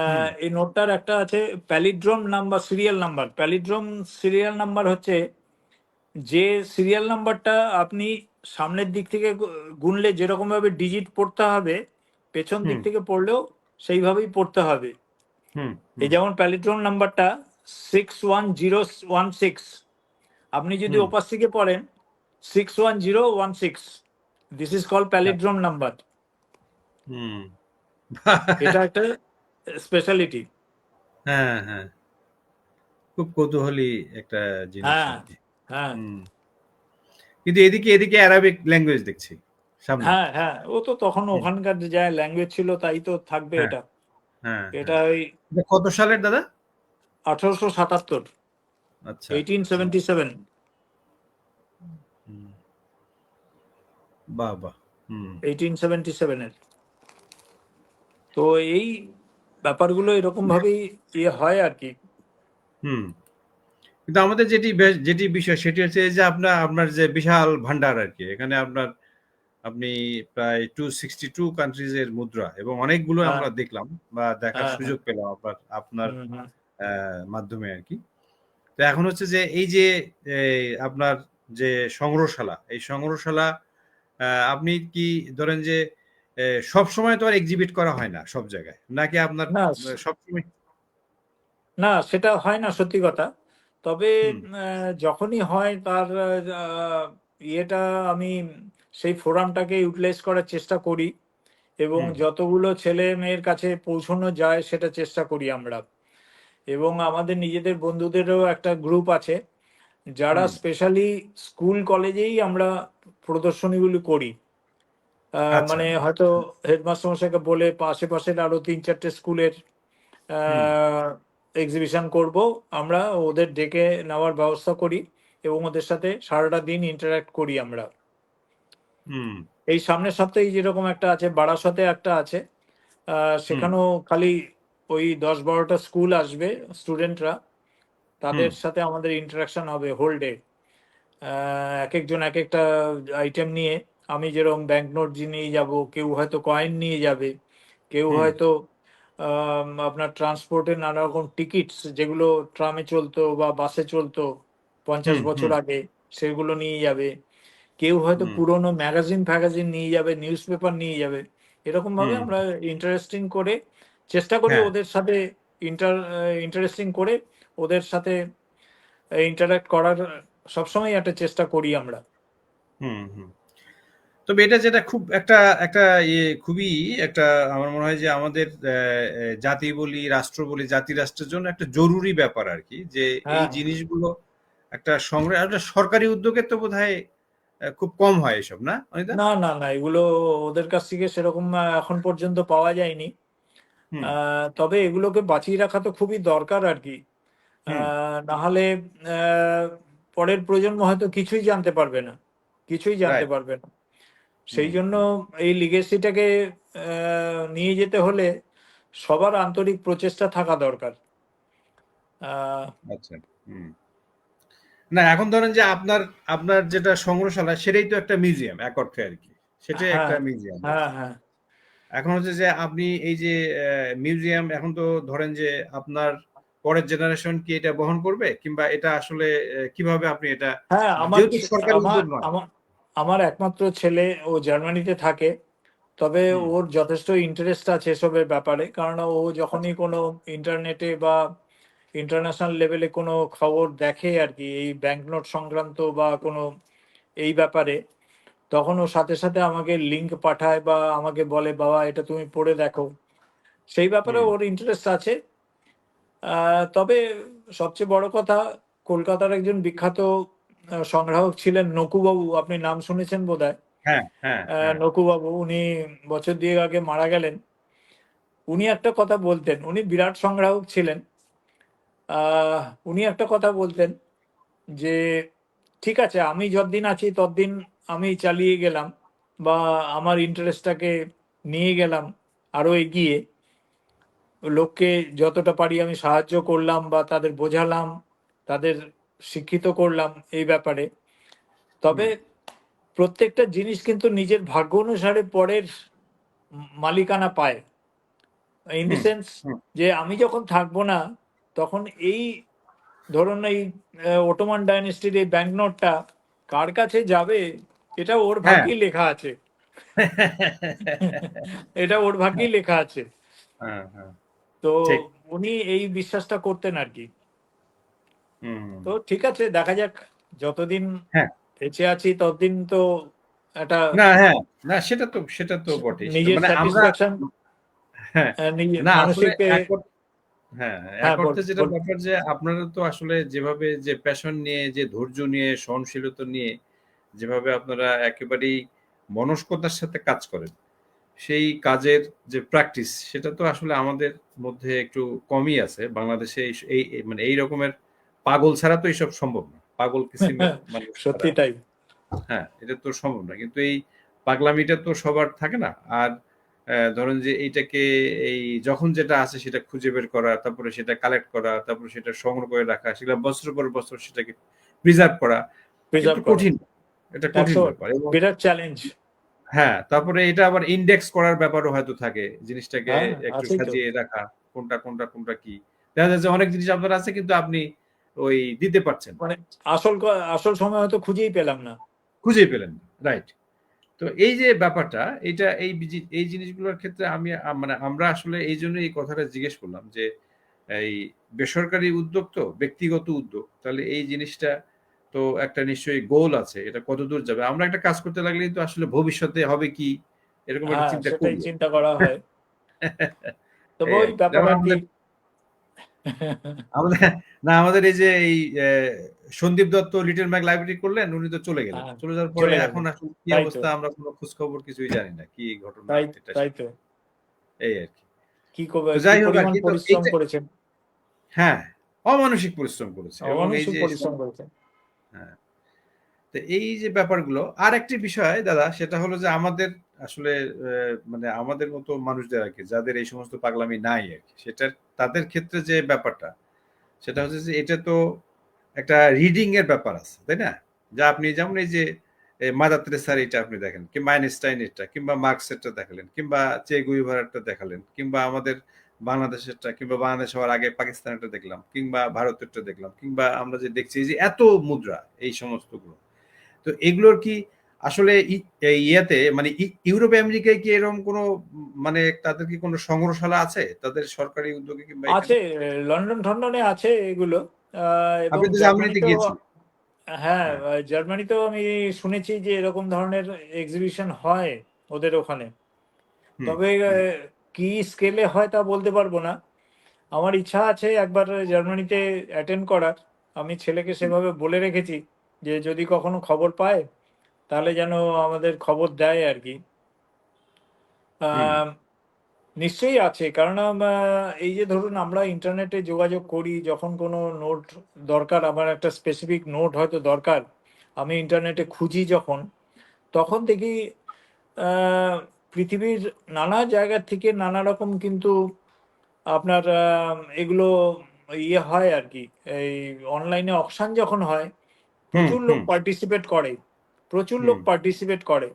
হুম, এই নোটটার একটা আছে palindrome number, serial number. Palindrome serial number হচ্ছে যে সিরিয়াল নাম্বারটা আপনি সামনের দিক থেকে গুনলে যেরকম ভাবে ডিজিট পড়তে হবে, পেছন দিক হুম, থেকে পড়লেও সেইভাবেই পড়তে হবে। হুম, এই হুম, যেমন প্যালিড্রোম নাম্বারটা 61016, আপনি যদি হুম, ওপাশ থেকে পড়েন 61016, দিস ইজ কল প্যালিড্রোম নাম্বার। হুম। এটা একটা স্পেশালিটি। হ্যাঁ, হ্যাঁ। খুব কৌতূহলী একটা জিনিস হ্যাঁ, আরকি। হ্যাঁ, হুম। কিন্তু এদিকে অ্যারাবিক ল্যাঙ্গুয়েজ দেখছি সামনে। হ্যাঁ, হ্যাঁ, ও তো তখন হুম। ওখানকার যা ল্যাঙ্গুয়েজ ছিল তাই তো থাকবে হ্যাঁ, এটা। হ্যাঁ, এটা হ্যাঁ। ওই এটা কত সালের দাদা? 1877, আচ্ছা। এইটিন বাহ! সেভেন্টি সেভেন হুম। বাহ! বাহ! হুম, 1877-এর। তো এই ব্যাপারগুলো এরকম ভাবেই ইয়ে হয় আর কি। হুম। কিন্তু আমাদের যেটি বিষয় সেটি হচ্ছে এই যে আপনার যে বিশাল ভান্ডার আর কি, এখানে আপনি প্রায় 262 কান্ট্রিজ এর মুদ্রা এবং অনেকগুলো হ্যাঁ, আমরা দেখলাম বা দেখার হ্যাঁ, হ্যাঁ। সুযোগ পেলাম আপনার হুম, হুম। মাধ্যমে আর কি। তো এখন হচ্ছে যে এই যে আপনার যে সংগ্রহশালা, এই সংগ্রহশালা আপনি কি ধরেন যে সব সময় তো আর এক্সিবিট করা হয় না সব জায়গায়, নাকি আপনার না, সবসময়? না সেটা হয় না সত্যি কথা। তবে হুম যখনই হয় তার ইয়েটা আমি সেই ফোরামটাকে ইউটিলাইজ করার চেষ্টা করি এবং হুম যতগুলো ছেলে-মেয়ের কাছে পৌঁছানো যায় সেটা চেষ্টা করি আমরা। এবং আমাদের নিজেদের বন্ধুদেরও একটা গ্রুপ আছে, যারা হুম স্পেশালি স্কুল কলেজেই আমরা প্রদর্শনীগুলি করি। আচ্ছা। মানে হয়তো হেডমাস্টার মশাইকে বলে আশেপাশের আরো ৩-৪ টে স্কুলের হুম এক্সিবিশন করব। আমরা ওদের ডেকে নেওয়ার ব্যবস্থা করি এবং ওদের সাথে সারাটা দিন ইন্টারঅ্যাক্ট করি আমরা। হুম এই সামনের সপ্তাহেই যেরকম একটা আছে, বারাসতে একটা আছে। হুম সেখানেও খালি ওই ১০-১২টা স্কুল আসবে স্টুডেন্টরা। হুম তাদের সাথে আমাদের ইন্টারেকশন হবে হোল ডে। একেকজন একেকটা আইটেম নিয়ে, আমি যেরকম ব্যাংক নোট নিয়ে যাব, কেউ হয়তো কয়েন নিয়ে যাবে, কেউ হুম হয়তো আপনার ট্রান্সপোর্টের নানা রকম টিকিটস যেগুলো ট্রামে চলতো বা বাসে চলতো ৫০ হুম বছর হুম আগে, সেগুলো নিয়ে যাবে। কেউ হয়তো হুম পুরনো ম্যাগাজিন-ফ্যাগাজিন নিয়ে যাবে, নিউজ পেপার নিয়ে যাবে। এরকমভাবে হুম আমরা ইন্টারেস্টিং করে চেষ্টা করি হ্যাঁ। ওদের সাথে ইন্টারেস্টিং করে ওদের সাথে ইন্টারেক্ট করার সবসময় একটা চেষ্টা করি আমরা। হুম হুম তবে এটা যেটা খুব একটা একটা খুবই একটা, আমার মনে হয় যে আমাদের জাতি বলি, রাষ্ট্র বলি, জাতি রাষ্ট্রের জন্য একটা জরুরি ব্যাপার আর কি, যে এই হ্যাঁ, জিনিসগুলো একটা সংগ্রহ, একটা সরকারি উদ্যোগে তো বোধহয় খুব কম হয় এসব, না অনিতা? না, না, না, এগুলো ওদের কাছ থেকে সেরকম এখন পর্যন্ত পাওয়া যায়নি। হুম তবে এগুলোকে বাঁচিয়ে রাখা তো খুবই দরকার আর কি। হুম নাহলে পরের প্রজন্ম হয়তো কিছুই জানতে পারবে না, কিছুই জানতে রাইট। পারবে না। সেই হুম জন্য হুম এই লিগেসিটাকে নিয়ে যেতে হলে সবার আন্তরিক প্রচেষ্টা থাকা দরকার। আহ, আচ্ছা। হুম না, এখন ধরেন যে আপনার আপনার যেটা সংগ্রহশালা সেটাই তো একটা মিউজিয়াম এক অর্থে আর কি, সেটাই একটা হ্যাঁ, মিউজিয়াম। হ্যাঁ, হ্যাঁ। এখন হচ্ছে যে আপনি এই যে মিউজিয়াম, এখন তো ধরেন যে আপনার পরের জেনারেশন কি এটা বহন করবে, কিংবা এটা আসলে কিভাবে আপনি এটা, হ্যাঁ, যেহেতু সরকারি আমার উদ্যোগ নয়। আমার আমার একমাত্র ছেলে, ও জার্মানিতে থাকে। তবে হুম ওর যথেষ্ট ইন্টারেস্ট আছে এসবের ব্যাপারে। কারণ ও যখনই আচ্ছা। কোনো ইন্টারনেটে বা ইন্টারন্যাশনাল লেভেলে কোনো খবর দেখে আর কি, এই ব্যাংকনোট সংক্রান্ত বা কোনো এই ব্যাপারে, তখন ও সাথে, সাথে আমাকে লিঙ্ক পাঠায় বা আমাকে বলে, "বাবা এটা তুমি পড়ে দেখো।" সেই ব্যাপারে হুম ওর ইন্টারেস্ট আছে। তবে সবচেয়ে বড় কথা, কলকাতার একজন বিখ্যাত সংগ্রাহক ছিলেন নকুবাবু। আপনি নাম শুনেছেন বোধহয়। হ্যাঁ হ্যাঁ হ্যাঁ নকুবাবু, উনি বছর ২ আগে মারা গেলেন। উনি একটা কথা বলতেন, উনি বিরাট সংগ্রাহক ছিলেন। আহ উনি একটা কথা বলতেন যে, "ঠিক আছে, আমি যতদিন আছি ততদিন আমি চালিয়ে গেলাম বা আমার ইন্টারেস্টটাকে নিয়ে গেলাম আরো এগিয়ে। লোককে যতটা পারি আমি সাহায্য করলাম বা তাদের বোঝালাম, তাদের শিক্ষিত করলাম এই ব্যাপারে। তবে হুম প্রত্যেকটা জিনিস কিন্তু নিজের ভাগ্য অনুসারে পরের মালিকানা পায়। ইন দি হুম সেন্স হুম যে আমি যখন থাকবো না, তখন এই ধরুন এই অটোমান ডাইনেস্টির এই ব্যাংক নোটটা কার কাছে যাবে এটা ওর হ্যাঁ ভাগ্যেই লেখা আছে। এটা ওর ভাগ্যেই লেখা আছে। হ্যাঁ হ্যাঁ তো ঠিক। উনি এই বিশ্বাসটা করতেন আরকি। হুম তো ঠিক আছে, দেখা যাক। যতদিন হ্যাঁ। বেঁচে আছি ততদিন তো একটা না হ্যাঁ, না সেটা তো বটেই, সেটা নিজের মানে আমরা, স্যাটিসফ্যাকশন, হ্যাঁ, নিজে না আসলে মানসিক হ্যাঁ, হ্যাঁ, এক অর্থে যেটা বল। ব্যাপার যে আপনারা তো আসলে যেভাবে যে প্যাশন নিয়ে, যে ধৈর্য নিয়ে, সহনশীলতা নিয়ে যেভাবে আপনারা একেবারেই মনস্কতার সাথে কাজ করেন, সেই কাজের যে প্র্যাকটিস সেটা তো আসলে আমাদের মধ্যে একটু কমই আছে। বাংলাদেশে মানে এই রকমের পাগল ছাড়া তো এসব সম্ভব না। পাগল কিসিমের মানুষ ছাড়া, সত্যি তাই। হ্যাঁ, এটা তো সম্ভব না। কিন্তু এই পাগলামিটা তো সবার থাকে না। আর ধরেন যে এইটাকে এই যখন যেটা আছে সেটা খুঁজে বের করা, তারপরে সেটা কালেক্ট করা, তারপরে সেটা সংগ্রহ করে রাখা, সেটা বছর পর বছর সেটাকে প্রিজার্ভ করা প্রিজার্ভ একটু করা, কঠিন, এটা দ্যাটস কঠিন অল, ব্যাপার। এবং বিরাট চ্যালেঞ্জ। হ্যাঁ, তারপরে এটা আবার ইন্ডেক্স করার ব্যাপারও হয়তো থাকে, জিনিসটাকে হ্যাঁ, একটু আছেই তো। সাজিয়ে রাখা, কোনটা কি। দেখা যাচ্ছে অনেক জিনিস আপনার আছে কিন্তু আপনি ওই দিতে পারছেন না, মানে আসল সময় হয়তো খুঁজেই পেলাম না। খুঁজেই পেলেন না। রাইট। তো এই যে ব্যাপারটা, এটা এই জিনিসগুলোর ক্ষেত্রে আমি মানে আমরা আসলে এইজন্য এই কথাটা জিজ্ঞেস করলাম যে এই বেসরকারি উদ্যোগ তো ব্যক্তিগত উদ্যোগ, তাহলে এই জিনিসটা তো একটা নিশ্চয়ই গোল আছে, এটা কতদূর যাবে। আমরা একটা কাজ করতে লাগলেই তো আসলে ভবিষ্যতে হবে কি এরকম একটা হ্যাঁ, চিন্তা সেটাই করি। চিন্তা করা হয়। তবে এই ওই আর কি। ব্যাপার যেমন আর কি। আমাদের না আমাদের এই যে এই সন্দীপ দত্ত লিটল ম্যাগ লাইব্রেরি করলেন, উনি তো চলে গেলেন। হ্যাঁ, চলে যাওয়ার পরে চলে গেল। এখন আসলে কি তাই তো, অবস্থা আমরা কোনো খোঁজ খবর কিছুই জানি না। কি ঘটনা তাই এটা তাই তো। এই আর কি। কি তো কি যাই হোক আর পরিমাণ কি। তো পরিশ্রম এইটা করেছেন, হ্যাঁ, অমানসিক পরিশ্রম করেছে এবং এই অমানুষিক যে পরিশ্রম করেছেন। হ্যাঁ, তো এই যে ব্যাপারগুলো আরেকটি বিষয় দাদা, সেটা হলো যে আমাদের আসলে মানে আমাদের মতো মানুষদের আর কি, যাদের এই সমস্ত পাগলামি নাই আর কি, সেটা তাদের ক্ষেত্রে যে ব্যাপারটা সেটা হচ্ছে যে এটা তো একটা রিডিং এর ব্যাপার আছে, তাই না? যা আপনি যেমন এই যে মাদার তেরেসার এটা আপনি দেখেন, কিংবা আইনস্টাইন এটা, কিংবা মার্কসেরটা দেখালেন, কিংবা চে গুইভারারটা দেখালেন, কিংবা আমাদের বাংলাদেশেরটা, কিংবা বাংলাদেশ হওয়ার আগে পাকিস্তানেরটা দেখলাম, কিংবা ভারতেরটা দেখলাম, কিংবা আমরা যে দেখছি এই যে এত মুদ্রা এই সমস্তগুলো, তো এগুলোর কি আসলে এই ইয়েতে মানে ইউরোপ আমেরিকায় কি এরকম কোনো মানে তাদের কি কোনো সংগ্রহশালা আছে তাদের সরকারি উদ্যোগে কিংবা আছে, এখানে? লন্ডন টন্ডনে আছে এগুলো। এবং আপনি তো জার্মানিতে জার্মানিতেও। গিয়েছেন। হ্যাঁ, হ্যাঁ। জার্মানিতেও আমি শুনেছি যে এরকম ধরনের এক্সিবিশন হয় ওদের ওখানে। হুম তবে হুম কি স্কেলে হয় তা বলতে পারবো না। আমার ইচ্ছা আছে একবার জার্মানিতে অ্যাটেন্ড করার। আমি ছেলেকে হুম সেভাবে বলে রেখেছি যে যদি কখনো খবর পায় তাহলে যেন আমাদের খবর দেয় আর কি। হুম আহ, নিশ্চয়ই আছে, কারণ এই যে ধরুন আমরা ইন্টারনেটে যোগাযোগ করি, যখন কোনো নোট দরকার, আমার একটা স্পেসিফিক নোট হয়তো দরকার, আমি ইন্টারনেটে খুঁজি যখন, তখন দেখি আহ, পৃথিবীর নানা জায়গা থেকে নানা রকম কিন্তু আপনার এগুলো ইয়ে হয় আর কি। এই অনলাইনে অকশন যখন হয়, হুম প্রচুর লোক হুম পার্টিসিপেট করে, প্রচুর লোক হুম পার্টিসিপেট করে।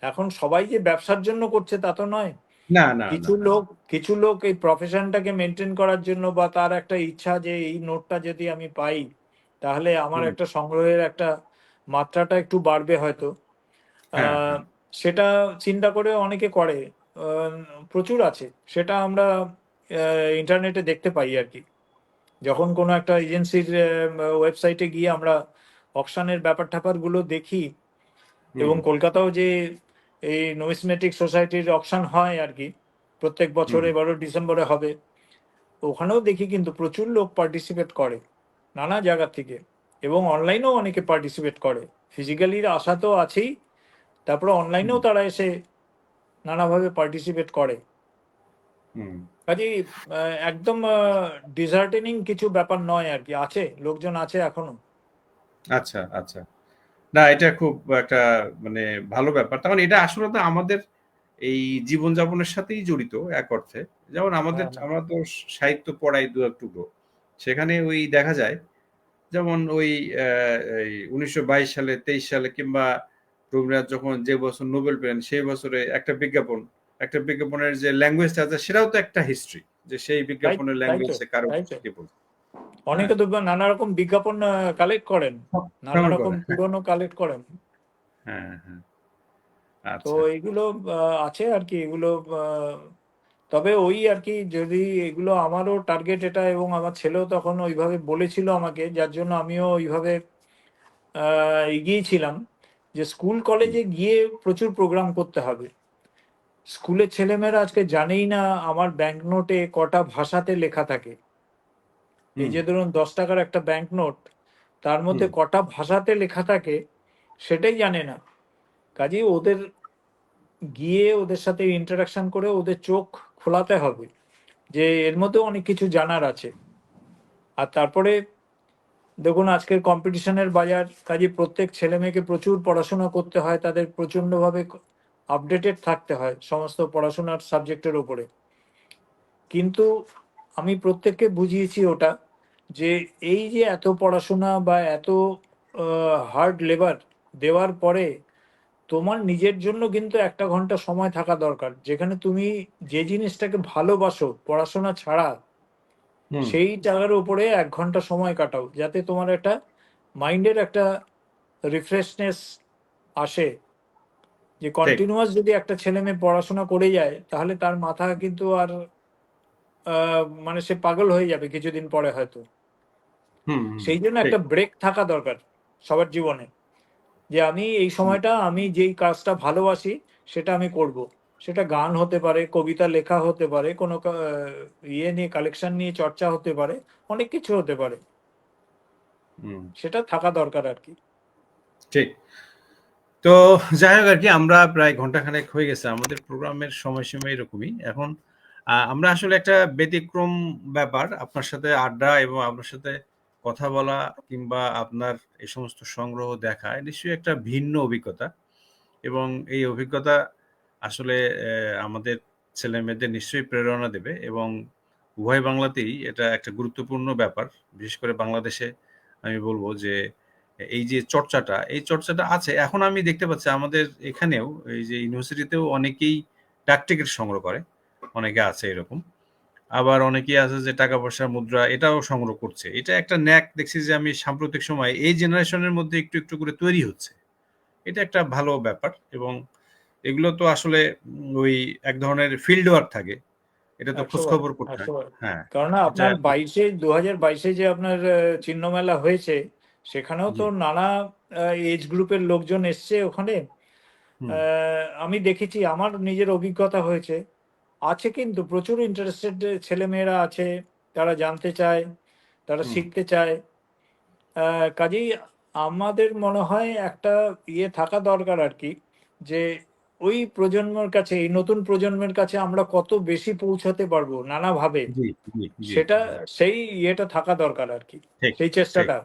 এখন সবাই যে ব্যবসার জন্য করছে তা তো নয়। না না কিছু না না। লোক কিছু লোক এই প্রফেশনটাকে মেনটেন করার জন্য, বা তার একটা ইচ্ছা যে এই নোটটা যদি আমি পাই তাহলে আমার হুম একটা সংগ্রহের একটা মাত্রাটা একটু বাড়বে হয়তো। হ্যাঁ আহ, হ্যাঁ সেটা চিন্তা করে অনেকে করে। আহ, প্রচুর আছে, সেটা আমরা ইন্টারনেটে দেখতে পাই আর কি। যখন কোনো একটা এজেন্সির ওয়েবসাইটে গিয়ে আমরা অকশনের ব্যাপার ট্যাপারগুলো দেখি, হুম এবং কলকাতাও যে এই নমিসমেটিক সোসাইটির অকশন হয় আর কি, প্রত্যেক বছর হুম এবারও ডিসেম্বরে হবে, ওখানেও দেখি কিন্তু প্রচুর লোক পার্টিসিপেট করে নানা জায়গা থেকে। এবং অনলাইনেও অনেকে পার্টিসিপেট করে, ফিজিক্যালি আসা তো আছেই, তারপরে হুম অনলাইনেও তারা এসে নানাভাবে পার্টিসিপেট করে। হুম কাজেই একদম ডিজার্টেনিং কিছু ব্যাপার নয় আর কি, আছে লোকজন আছে এখনো। আচ্ছা আচ্ছা। না এটা খুব একটা মানে ভালো ব্যাপার। তখন এটা আসলে তো আমাদের এই জীবনযাপনের সাথেই জড়িত এক অর্থে। যেমন হ্যাঁ, হ্যাঁ। আমরা তো সাহিত্য পড়াই দু এক টুকরো। সেখানে ওই দেখা যায় যেমন ওই এই ১৯২২ সালে ২৩ সালে কিংবা রবীন্দ্রনাথ যখন যে বছর নোবেল পেলেন সেই বছরে একটা বিজ্ঞাপনের যে ল্যাঙ্গুয়েজটা আছে সেটাও তো একটা হিস্ট্রি। যে সেই তাই বিজ্ঞাপনের তাই তো ল্যাঙ্গুয়েজে কারো তাই তো কে বলছে। হ্যাঁ? অনেকে তো নানা রকম বিজ্ঞাপন কালেক্ট করেন, নানা ভ্রমণ রকম করে। হ্যাঁ, পুরনো কালেক্ট করেন। হ্যাঁ, হ্যাঁ। তো আচ্ছা। এগুলো আছে আর কি, এগুলো তবে ওই আর কি, যদি এগুলো, আমারও টার্গেট এটা, এবং আমার ছেলেও তখন ওইভাবে বলেছিল আমাকে, যার জন্য আমিও ওইভাবে এগিয়েছিলাম যে স্কুল হুম, কলেজে গিয়ে প্রচুর প্রোগ্রাম করতে হবে। স্কুলের ছেলেমেয়েরা আজকে জানেই না আমার ব্যাংক নোটে কটা ভাষাতে লেখা থাকে। এই হুম, যে ধরুন 10 টাকার একটা ব্যাংক নোট, তার মধ্যে হুম, কটা ভাষাতে লেখা থাকে সেটাই জানে না। কাজেই ওদের গিয়ে ওদের সাথে ইন্টারাকশন করে ওদের চোখ খোলাতে হবে যে এর মধ্যেও অনেক কিছু জানার আছে। আর তারপরে দেখুন আজকের কম্পিটিশনের বাজার, কাজে প্রত্যেক ছেলে মেয়েকে প্রচুর পড়াশোনা করতে হয়, তাদের প্রচণ্ডভাবে আপডেটেড থাকতে হয় সমস্ত পড়াশোনার সাবজেক্টের ওপরে। কিন্তু আমি প্রত্যেককে বুঝিয়েছি ওটা, যে এই যে এত পড়াশোনা বা এত হার্ড লেবার দেওয়ার পরে তোমার নিজের জন্য কিন্তু 1 ঘন্টা সময় থাকা দরকার, যেখানে তুমি যে জিনিসটাকে ভালোবাসো পড়াশোনা ছাড়া, হুম। সেই জায়গার উপরে 1 ঘন্টা সময় কাটাও, যাতে তোমার একটা মাইন্ডের একটা রিফ্রেশনেস আসে। যে ঠিক। কন্টিনিউয়াস যদি একটা ছেলে মেয়ে পড়াশোনা করে যায়, তাহলে তার মাথা কিন্তু আর মানে সে পাগল হয়ে যাবে কিছুদিন পরে হয়তো। হুম হুম, সেই জন্য ঠিক। একটা ব্রেক থাকা দরকার সবার জীবনে, যে আমি এই সময়টা আমি যেই কাজটা ভালোবাসি সেটা আমি করব। সেটা গান হতে পারে, কবিতা লেখা হতে পারে, কোনো ইয়ে নিয়ে কালেকশন নিয়ে চর্চা হতে পারে, অনেক কিছু হতে পারে। হুম, সেটা থাকা দরকার আর কি। ঠিক। তো যাই হোক আর কি, আমরা প্রায় ঘন্টাখানেক হয়ে গেছে, আমাদের প্রোগ্রামের সময়সীমা এরকমই এখন। আমরা আসলে একটা ব্যতিক্রম ব্যাপার, আপনার সাথে আড্ডা এবং আপনার সাথে কথা বলা কিংবা আপনার এই সমস্ত সংগ্রহ দেখা নিশ্চয়ই একটা ভিন্ন অভিজ্ঞতা, এবং এই অভিজ্ঞতা আসলে আমাদের ছেলে মেয়েদের নিশ্চয়ই প্রেরণা দেবে, এবং উভয় বাংলাতেই এটা একটা গুরুত্বপূর্ণ ব্যাপার। বিশেষ করে বাংলাদেশে আমি বলবো যে এই যে চর্চাটা, এই চর্চাটা আছে এখন। আমি দেখতে পাচ্ছি আমাদের এখানেও এই যে ইউনিভার্সিটিতেও অনেকেই ডাক টিকিট সংগ্রহ করে, অনেকে আছে এরকম। আবার অনেকেই আছে যে টাকা পয়সা মুদ্রা এটাও সংগ্রহ করছে। এটা একটা ন্যাক দেখছি যে আমি সাম্প্রতিক সময় এই জেনারেশনের মধ্যে একটু একটু করে তৈরি হচ্ছে। এটা একটা ভালো ব্যাপার, এবং এগুলো তো আসলে ওই এক ধরনের ফিল্ড ওয়ার্ক থাকে, এটা তো 100 খোঁজ বার, খবর করতে হয়। 100 বার। হ্যাঁ, কারণ এটা আপনার 2022-এ যে আপনার চিহ্ন মেলা হয়েছে, সেখানেও জি। তো নানা এজ গ্রুপের লোকজন এসছে ওখানে। হুম আমি দেখেছি, আমার নিজের অভিজ্ঞতা হয়েছে। আছে কিন্তু প্রচুর ইন্টারেস্টেড ছেলেমেয়েরা আছে, তারা জানতে চায়, তারা হুম শিখতে চায়। কাজেই আমাদের মনে হয় একটা ইয়ে থাকা দরকার আর কি, যে ওই প্রজন্মের কাছে, এই নতুন প্রজন্মের কাছে আমরা কত বেশি পৌঁছাতে পারবো নানাভাবে, জি জি জি সেটা, জি, সেই ইয়েটা থাকা দরকার আর কি, ঠিক সেই ঠিক। চেষ্টাটা।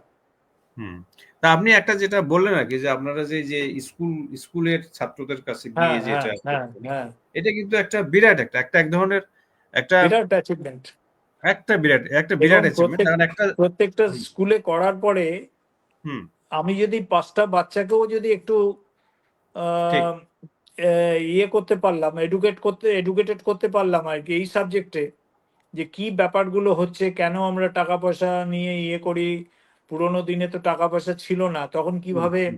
হুম। তা আপনি একটা যেটা বললেন আর কি, যে আপনারা যে যে স্কুলের ছাত্রদের কাছে গিয়ে হ্যাঁ, যে হ্যাঁ, এটা হ্যাঁ, করছেন, হ্যাঁ। এটা কিন্তু একটা বিরাট একটা একটা এক ধরনের একটা বিরাট অ্যাচিভমেন্ট। একটা এবং বিরাট অ্যাচিভমেন্ট আর একটা। প্রত্যেকটা হুম স্কুলে করার পরে হুম, আমি যদি 5টা বাচ্চাকেও যদি একটু ঠিক। আহ, ইয়ে করতে পারলাম, এডুকেটেড করতে পারলাম আর কি এই সাবজেক্টে, যে কি ব্যাপারগুলো হচ্ছে, কেন আমরা টাকা পয়সা নিয়ে ইয়ে করি। পুরোনো দিনে তো টাকা পয়সা ছিল না, তখন হুম কিভাবে হুম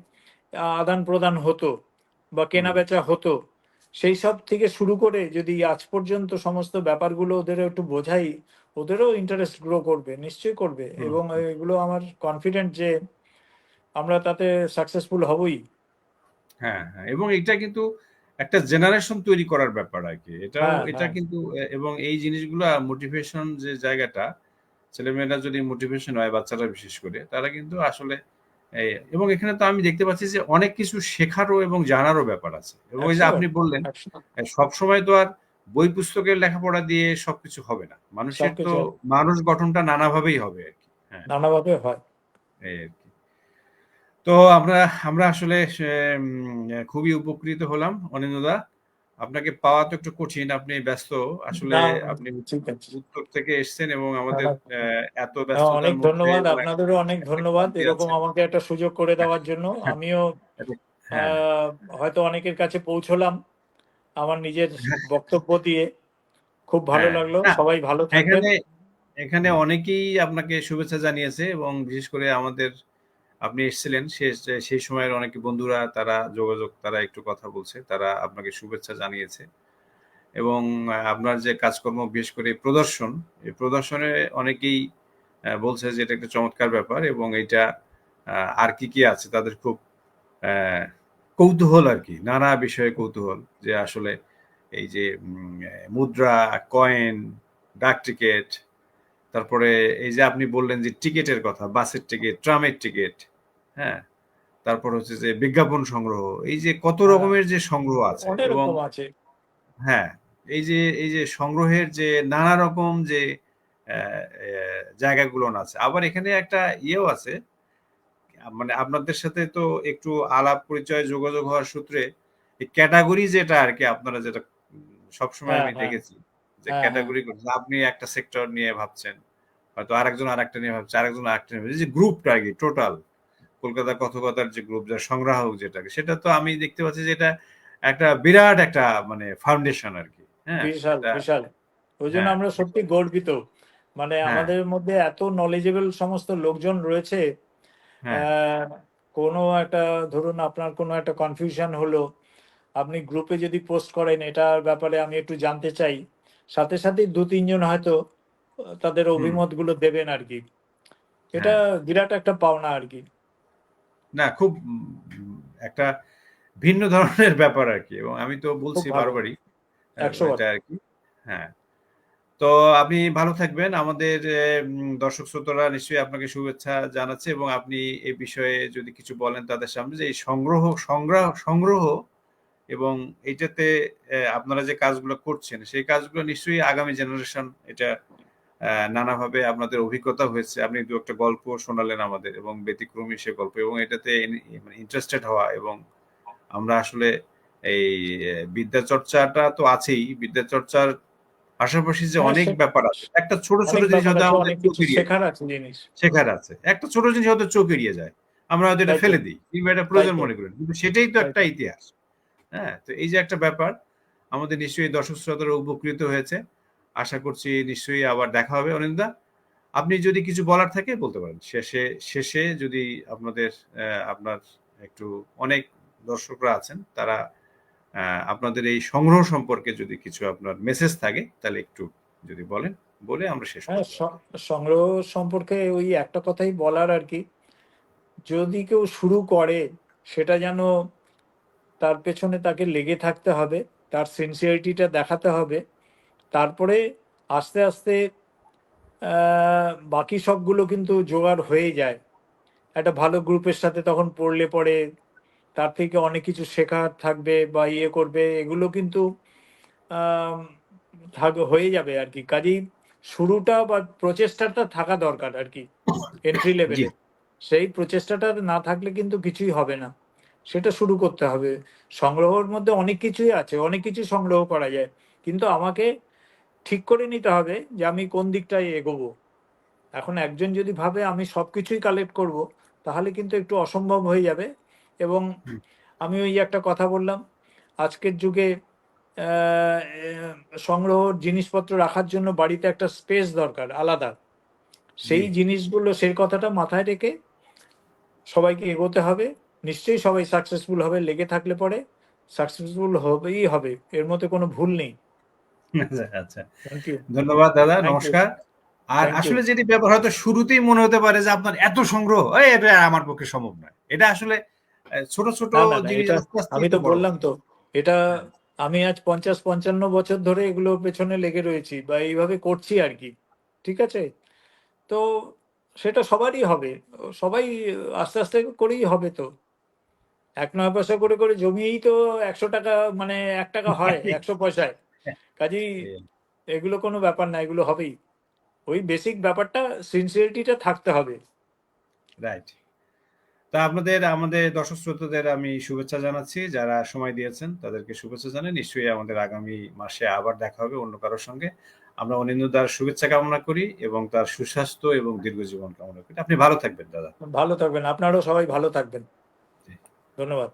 আদান প্রদান হতো বা কেনা হুম বেচা হতো, সেই সব থেকে শুরু করে যদি আজ পর্যন্ত সমস্ত ব্যাপারগুলো ওদেরও একটু বোঝাই, ওদেরও ইন্টারেস্ট গ্রো করবে, নিশ্চয়ই করবে। হুম, এবং এগুলো আমার কনফিডেন্ট যে আমরা তাতে সাকসেসফুল হবই। হ্যাঁ হ্যাঁ, এবং এটা কিন্তু একটা জেনারেশন তৈরি করার ব্যাপার আর কি, এটাও হ্যাঁ, এটা হ্যাঁ। কিন্তু এবং এই জিনিসগুলা মোটিভেশন যে জায়গাটা, ছেলেমেয়েরা যদি মোটিভেশন হয়, বাচ্চারা বিশেষ করে, তারা কিন্তু আসলে এবং এখানে তো আমি দেখতে পাচ্ছি যে অনেক কিছু শেখারও এবং জানারও ব্যাপার আছে। এবং এই যে 100 বার, আপনি বললেন 100। সব সময় তো আর বই পুস্তকের লেখাপড়া দিয়ে সবকিছু হবে না, মানুষের তো সবকিছু মানুষ গঠনটা নানাভাবেই হবে আর কি। হ্যাঁ, নানাভাবে হয়। এই আর কি। তো আমরা আমরা আসলে খুবই উপকৃত হলাম অনিন্দদা। আপনাকে পাওয়া তো একটু কঠিন, আপনি ব্যস্ত আসলে। না, আপনি ঠিক আছে। উত্তর থেকে এসছেন এবং না, আমাদের না, এত ব্যস্ততার অনেক মধ্যে ধন্যবাদ, এবং আপনাদেরও অনেক একটা ধন্যবাদ ক্লান্তি এরকম আছে। আমাকে একটা সুযোগ করে দেওয়ার জন্য। আমিও হ্যাঁ আহ, হয়তো অনেকের কাছে পৌঁছলাম আমার নিজের হ্যাঁ বক্তব্য দিয়ে। খুব ভালো হ্যাঁ, লাগলো, না, সবাই ভালো থাকবেন। এখানে এখানে অনেকেই আপনাকে শুভেচ্ছা জানিয়েছে, এবং বিশেষ করে আমাদের আপনি এসেছিলেন সেই সময়ের অনেক বন্ধুরা, তারা যোগাযোগ, তারা একটু কথা বলছে, তারা আপনাকে শুভেচ্ছা জানিয়েছে। এবং আপনার যে কাজকর্ম, বিশেষ করে প্রদর্শন, এই প্রদর্শনে অনেকেই বলছে যে এটা একটা চমৎকার ব্যাপার, এবং এটা আর কি কি আছে তাদের খুব আহ, কৌতূহল আর কি, নানা বিষয়ে কৌতূহল, যে আসলে এই যে মুদ্রা, কয়েন, ডাক টিকিট, তারপরে এই যে আপনি বললেন যে টিকিটের কথা, বাসের টিকিট, ট্রামের টিকিট, হ্যাঁ, তারপর হচ্ছে যে বিজ্ঞাপন সংগ্রহ, এই যে কত হ্যাঁ, রকমের যে সংগ্রহ আছে, অনেক এবং রকম আছে। হ্যাঁ, এই যে সংগ্রহের যে নানা রকম যে জায়গাগুলো আছে, আবার এখানে একটা ইয়েও আছে, মানে আপনাদের সাথে তো একটু আলাপ পরিচয় যোগাযোগ হওয়ার সূত্রে এই ক্যাটাগরি যেটা আর কি আপনারা যেটা সবসময় হ্যাঁ আমি হ্যাঁ দেখেছি যে হ্যাঁ হ্যাঁ ক্যাটাগরি করছে, আপনি একটা সেক্টর নিয়ে ভাবছেন, হয়তো আরেকজন আরেকটা নিয়ে ভাবছে, আরেকজন আরেকটা নিয়ে ভাবছে, যে গ্রুপটা আর কি টোটাল কলকাতা কথকতার যে গ্রুপ, যার সংগ্রাহক যেটাকে, সেটা তো আমি দেখতে পাচ্ছি যে এটা একটা বিরাট একটা মানে ফাউন্ডেশন আর কি। হ্যাঁ, বিশাল এটা। বিশাল। ওই জন্য হ্যাঁ, আমরা সত্যি গর্বিত। মানে হ্যাঁ, আমাদের মধ্যে এত নলেজেবল সমস্ত লোকজন রয়েছে। হ্যাঁ, আহ, কোনো একটা, ধরুন আপনার কোনো একটা কনফিউশন হলো, আপনি গ্রুপে যদি পোস্ট করেন এটার ব্যাপারে আমি একটু জানতে চাই, সাথে সাথে দু তিনজন হয়তো তাদের হুম, অভিমত গুলো দেবেন আর কি। এটা হ্যাঁ। বিরাট একটা পাওনা আর কি। না, খুব একটা ভিন্ন ধরনের ব্যাপার আর কি, এবং আমি তো খুব বলছি ভালো। বারবারই 100 বার। এটা আর কি। হ্যাঁ, তো আপনি ভালো থাকবেন। আমাদের দর্শক শ্রোতারা নিশ্চয়ই আপনাকে শুভেচ্ছা জানাচ্ছে, এবং আপনি এই বিষয়ে যদি কিছু বলেন তাদের সামনে, যে এই সংগ্রহ এবং এইটাতে আপনারা যে কাজগুলো করছেন সেই কাজগুলো নিশ্চয়ই আগামী জেনারেশন এটা নানাভাবে আপনাদের অভিজ্ঞতা হয়েছে। আপনি দু একটা গল্প শোনালেন আমাদের, এবং ব্যতিক্রমী সে গল্প, এবং এটাতে ইন্টারেস্টেড হওয়া, এবং আমরা আসলে এই বিদ্যা চর্চাটা তো আছেই, বিদ্যা চর্চার পাশাপাশি যে হ্যাঁ, অনেক ব্যাপার আছে, একটা ছোট ছোট অনেক জিনিস ব্যাপার হয়তো আছে, আমাদের অনেক চোখ কিছু এড়িয়ে যায়, শেখার আছে জিনিস। শেখার আছে, একটা ছোট জিনিস হয়তো চোখ এড়িয়ে যায়, আমরা হয়তো এটা তাই তো, ফেলে দিই কিংবা এটা তাই প্রয়োজন তো, মনে করি না। কিন্তু সেটাই তো তাই একটা তো। ইতিহাস। হ্যাঁ, তো এই যে একটা ব্যাপার, আমাদের নিশ্চয়ই দর্শক শ্রোতারা উপকৃত হয়েছে। আশা করছি নিশ্চয়ই আবার দেখা হবে। অনিন্দা, আপনি যদি কিছু বলার থাকে বলতে পারেন শেষে। শেষে যদি আপনাদের আপনার একটু, অনেক দর্শকরা আছেন তারা আপনাদের এই সংগ্রহ সম্পর্কে যদি কিছু আপনার মেসেজ থাকে তাহলে একটু যদি বলেন, বলে আমরা শেষ হ্যাঁ, করবো আর কি। সংগ্রহ সম্পর্কে ওই একটা কথাই বলার আর কি, যদি কেউ শুরু করে সেটা যেন তার পেছনে তাকে লেগে থাকতে হবে, তার সিনসিয়ারিটিটা দেখাতে হবে। তারপরে আস্তে আস্তে বাকি সবগুলো কিন্তু জোগাড় হয়ে যায়। একটা ভালো গ্রুপের সাথে তখন পড়লে পরে তার থেকে অনেক কিছু শেখার থাকবে বা ইয়ে করবে, এগুলো কিন্তু আম, হয়ে যাবে আর কি। কাজেই শুরুটা বা প্রচেষ্টাটা থাকা দরকার আর কি, এন্ট্রি জি। লেভেলে। সেই প্রচেষ্টাটা না থাকলে কিন্তু কিছুই হবে না। সেটা শুরু করতে হবে। সংগ্রহের মধ্যে অনেক কিছুই আছে, অনেক কিছু সংগ্রহ করা যায়, কিন্তু আমাকে ঠিক করে নিতে হবে যে আমি কোন দিকটায় এগোবো। এখন একজন যদি ভাবে আমি সবকিছুই কালেক্ট করব, তাহলে কিন্তু একটু অসম্ভব হয়ে যাবে। এবং হুম, আমি ওই একটা কথা বললাম, আজকের যুগে আহ, আহ, সংগ্রহ জিনিসপত্র রাখার জন্য বাড়িতে একটা স্পেস দরকার আলাদা। জি। সেই জিনিসগুলো, সেই কথাটা মাথায় রেখে সবাইকে এগোতে হবে। নিশ্চয়ই সবাই সাকসেসফুল হবে, লেগে থাকলে পরে সাকসেসফুল হবেই হবে, এর মধ্যে কোনো ভুল নেই। আচ্ছা, আচ্ছা। Thank you. ধন্যবাদ দাদা, থ্যাংক ইউ। নমস্কার। আর থ্যাংক ইউ। আসলে যেটি ব্যাপার, হয়তো শুরুতেই মনে হতে পারে যে আপনার এত সংগ্রহ, এটা আমার পক্ষে সম্ভব নয়। এটা আসলে ছোট ছোট না না না, জিনিস এটা আস্তে আস্তেই আমি তো তো বড় বললাম হয়। তো, এটা হ্যাঁ, আমি আজ 50-55 বছর ধরে এগুলো পেছনে লেগে রয়েছি বা এইভাবে করছি আর কি। ঠিক আছে। তো সেটা সবারই হবে, সবাই আস্তে আস্তে করেই হবে তো। 1 নয় পয়সা করে করে জমিয়েই তো 100 টাকা, মানে 1 টাকা হয় 100 পয়সায়। কাজেই এগুলো কোনো ব্যাপার না, এগুলো হবেই। ওই বেসিক ব্যাপারটা, সিনসিয়ারিটিটা থাকতে হবে। রাইট। তা আপনাদের, আমাদের দর্শক শ্রোতাদের আমি শুভেচ্ছা জানাচ্ছি, যারা সময় দিয়েছেন তাদেরকে শুভেচ্ছা জানাই। নিশ্চয়ই আমাদের আগামী মাসে আবার দেখা হবে অন্য কারোর সঙ্গে। আমরা অনিন্দ্যদার শুভেচ্ছা কামনা করি এবং তার সুস্বাস্থ্য এবং দীর্ঘ জীবন কামনা করি। আপনি ভালো থাকবেন দাদা। ভালো থাকবেন, আপনারাও সবাই ভালো থাকবেন। ধন্যবাদ।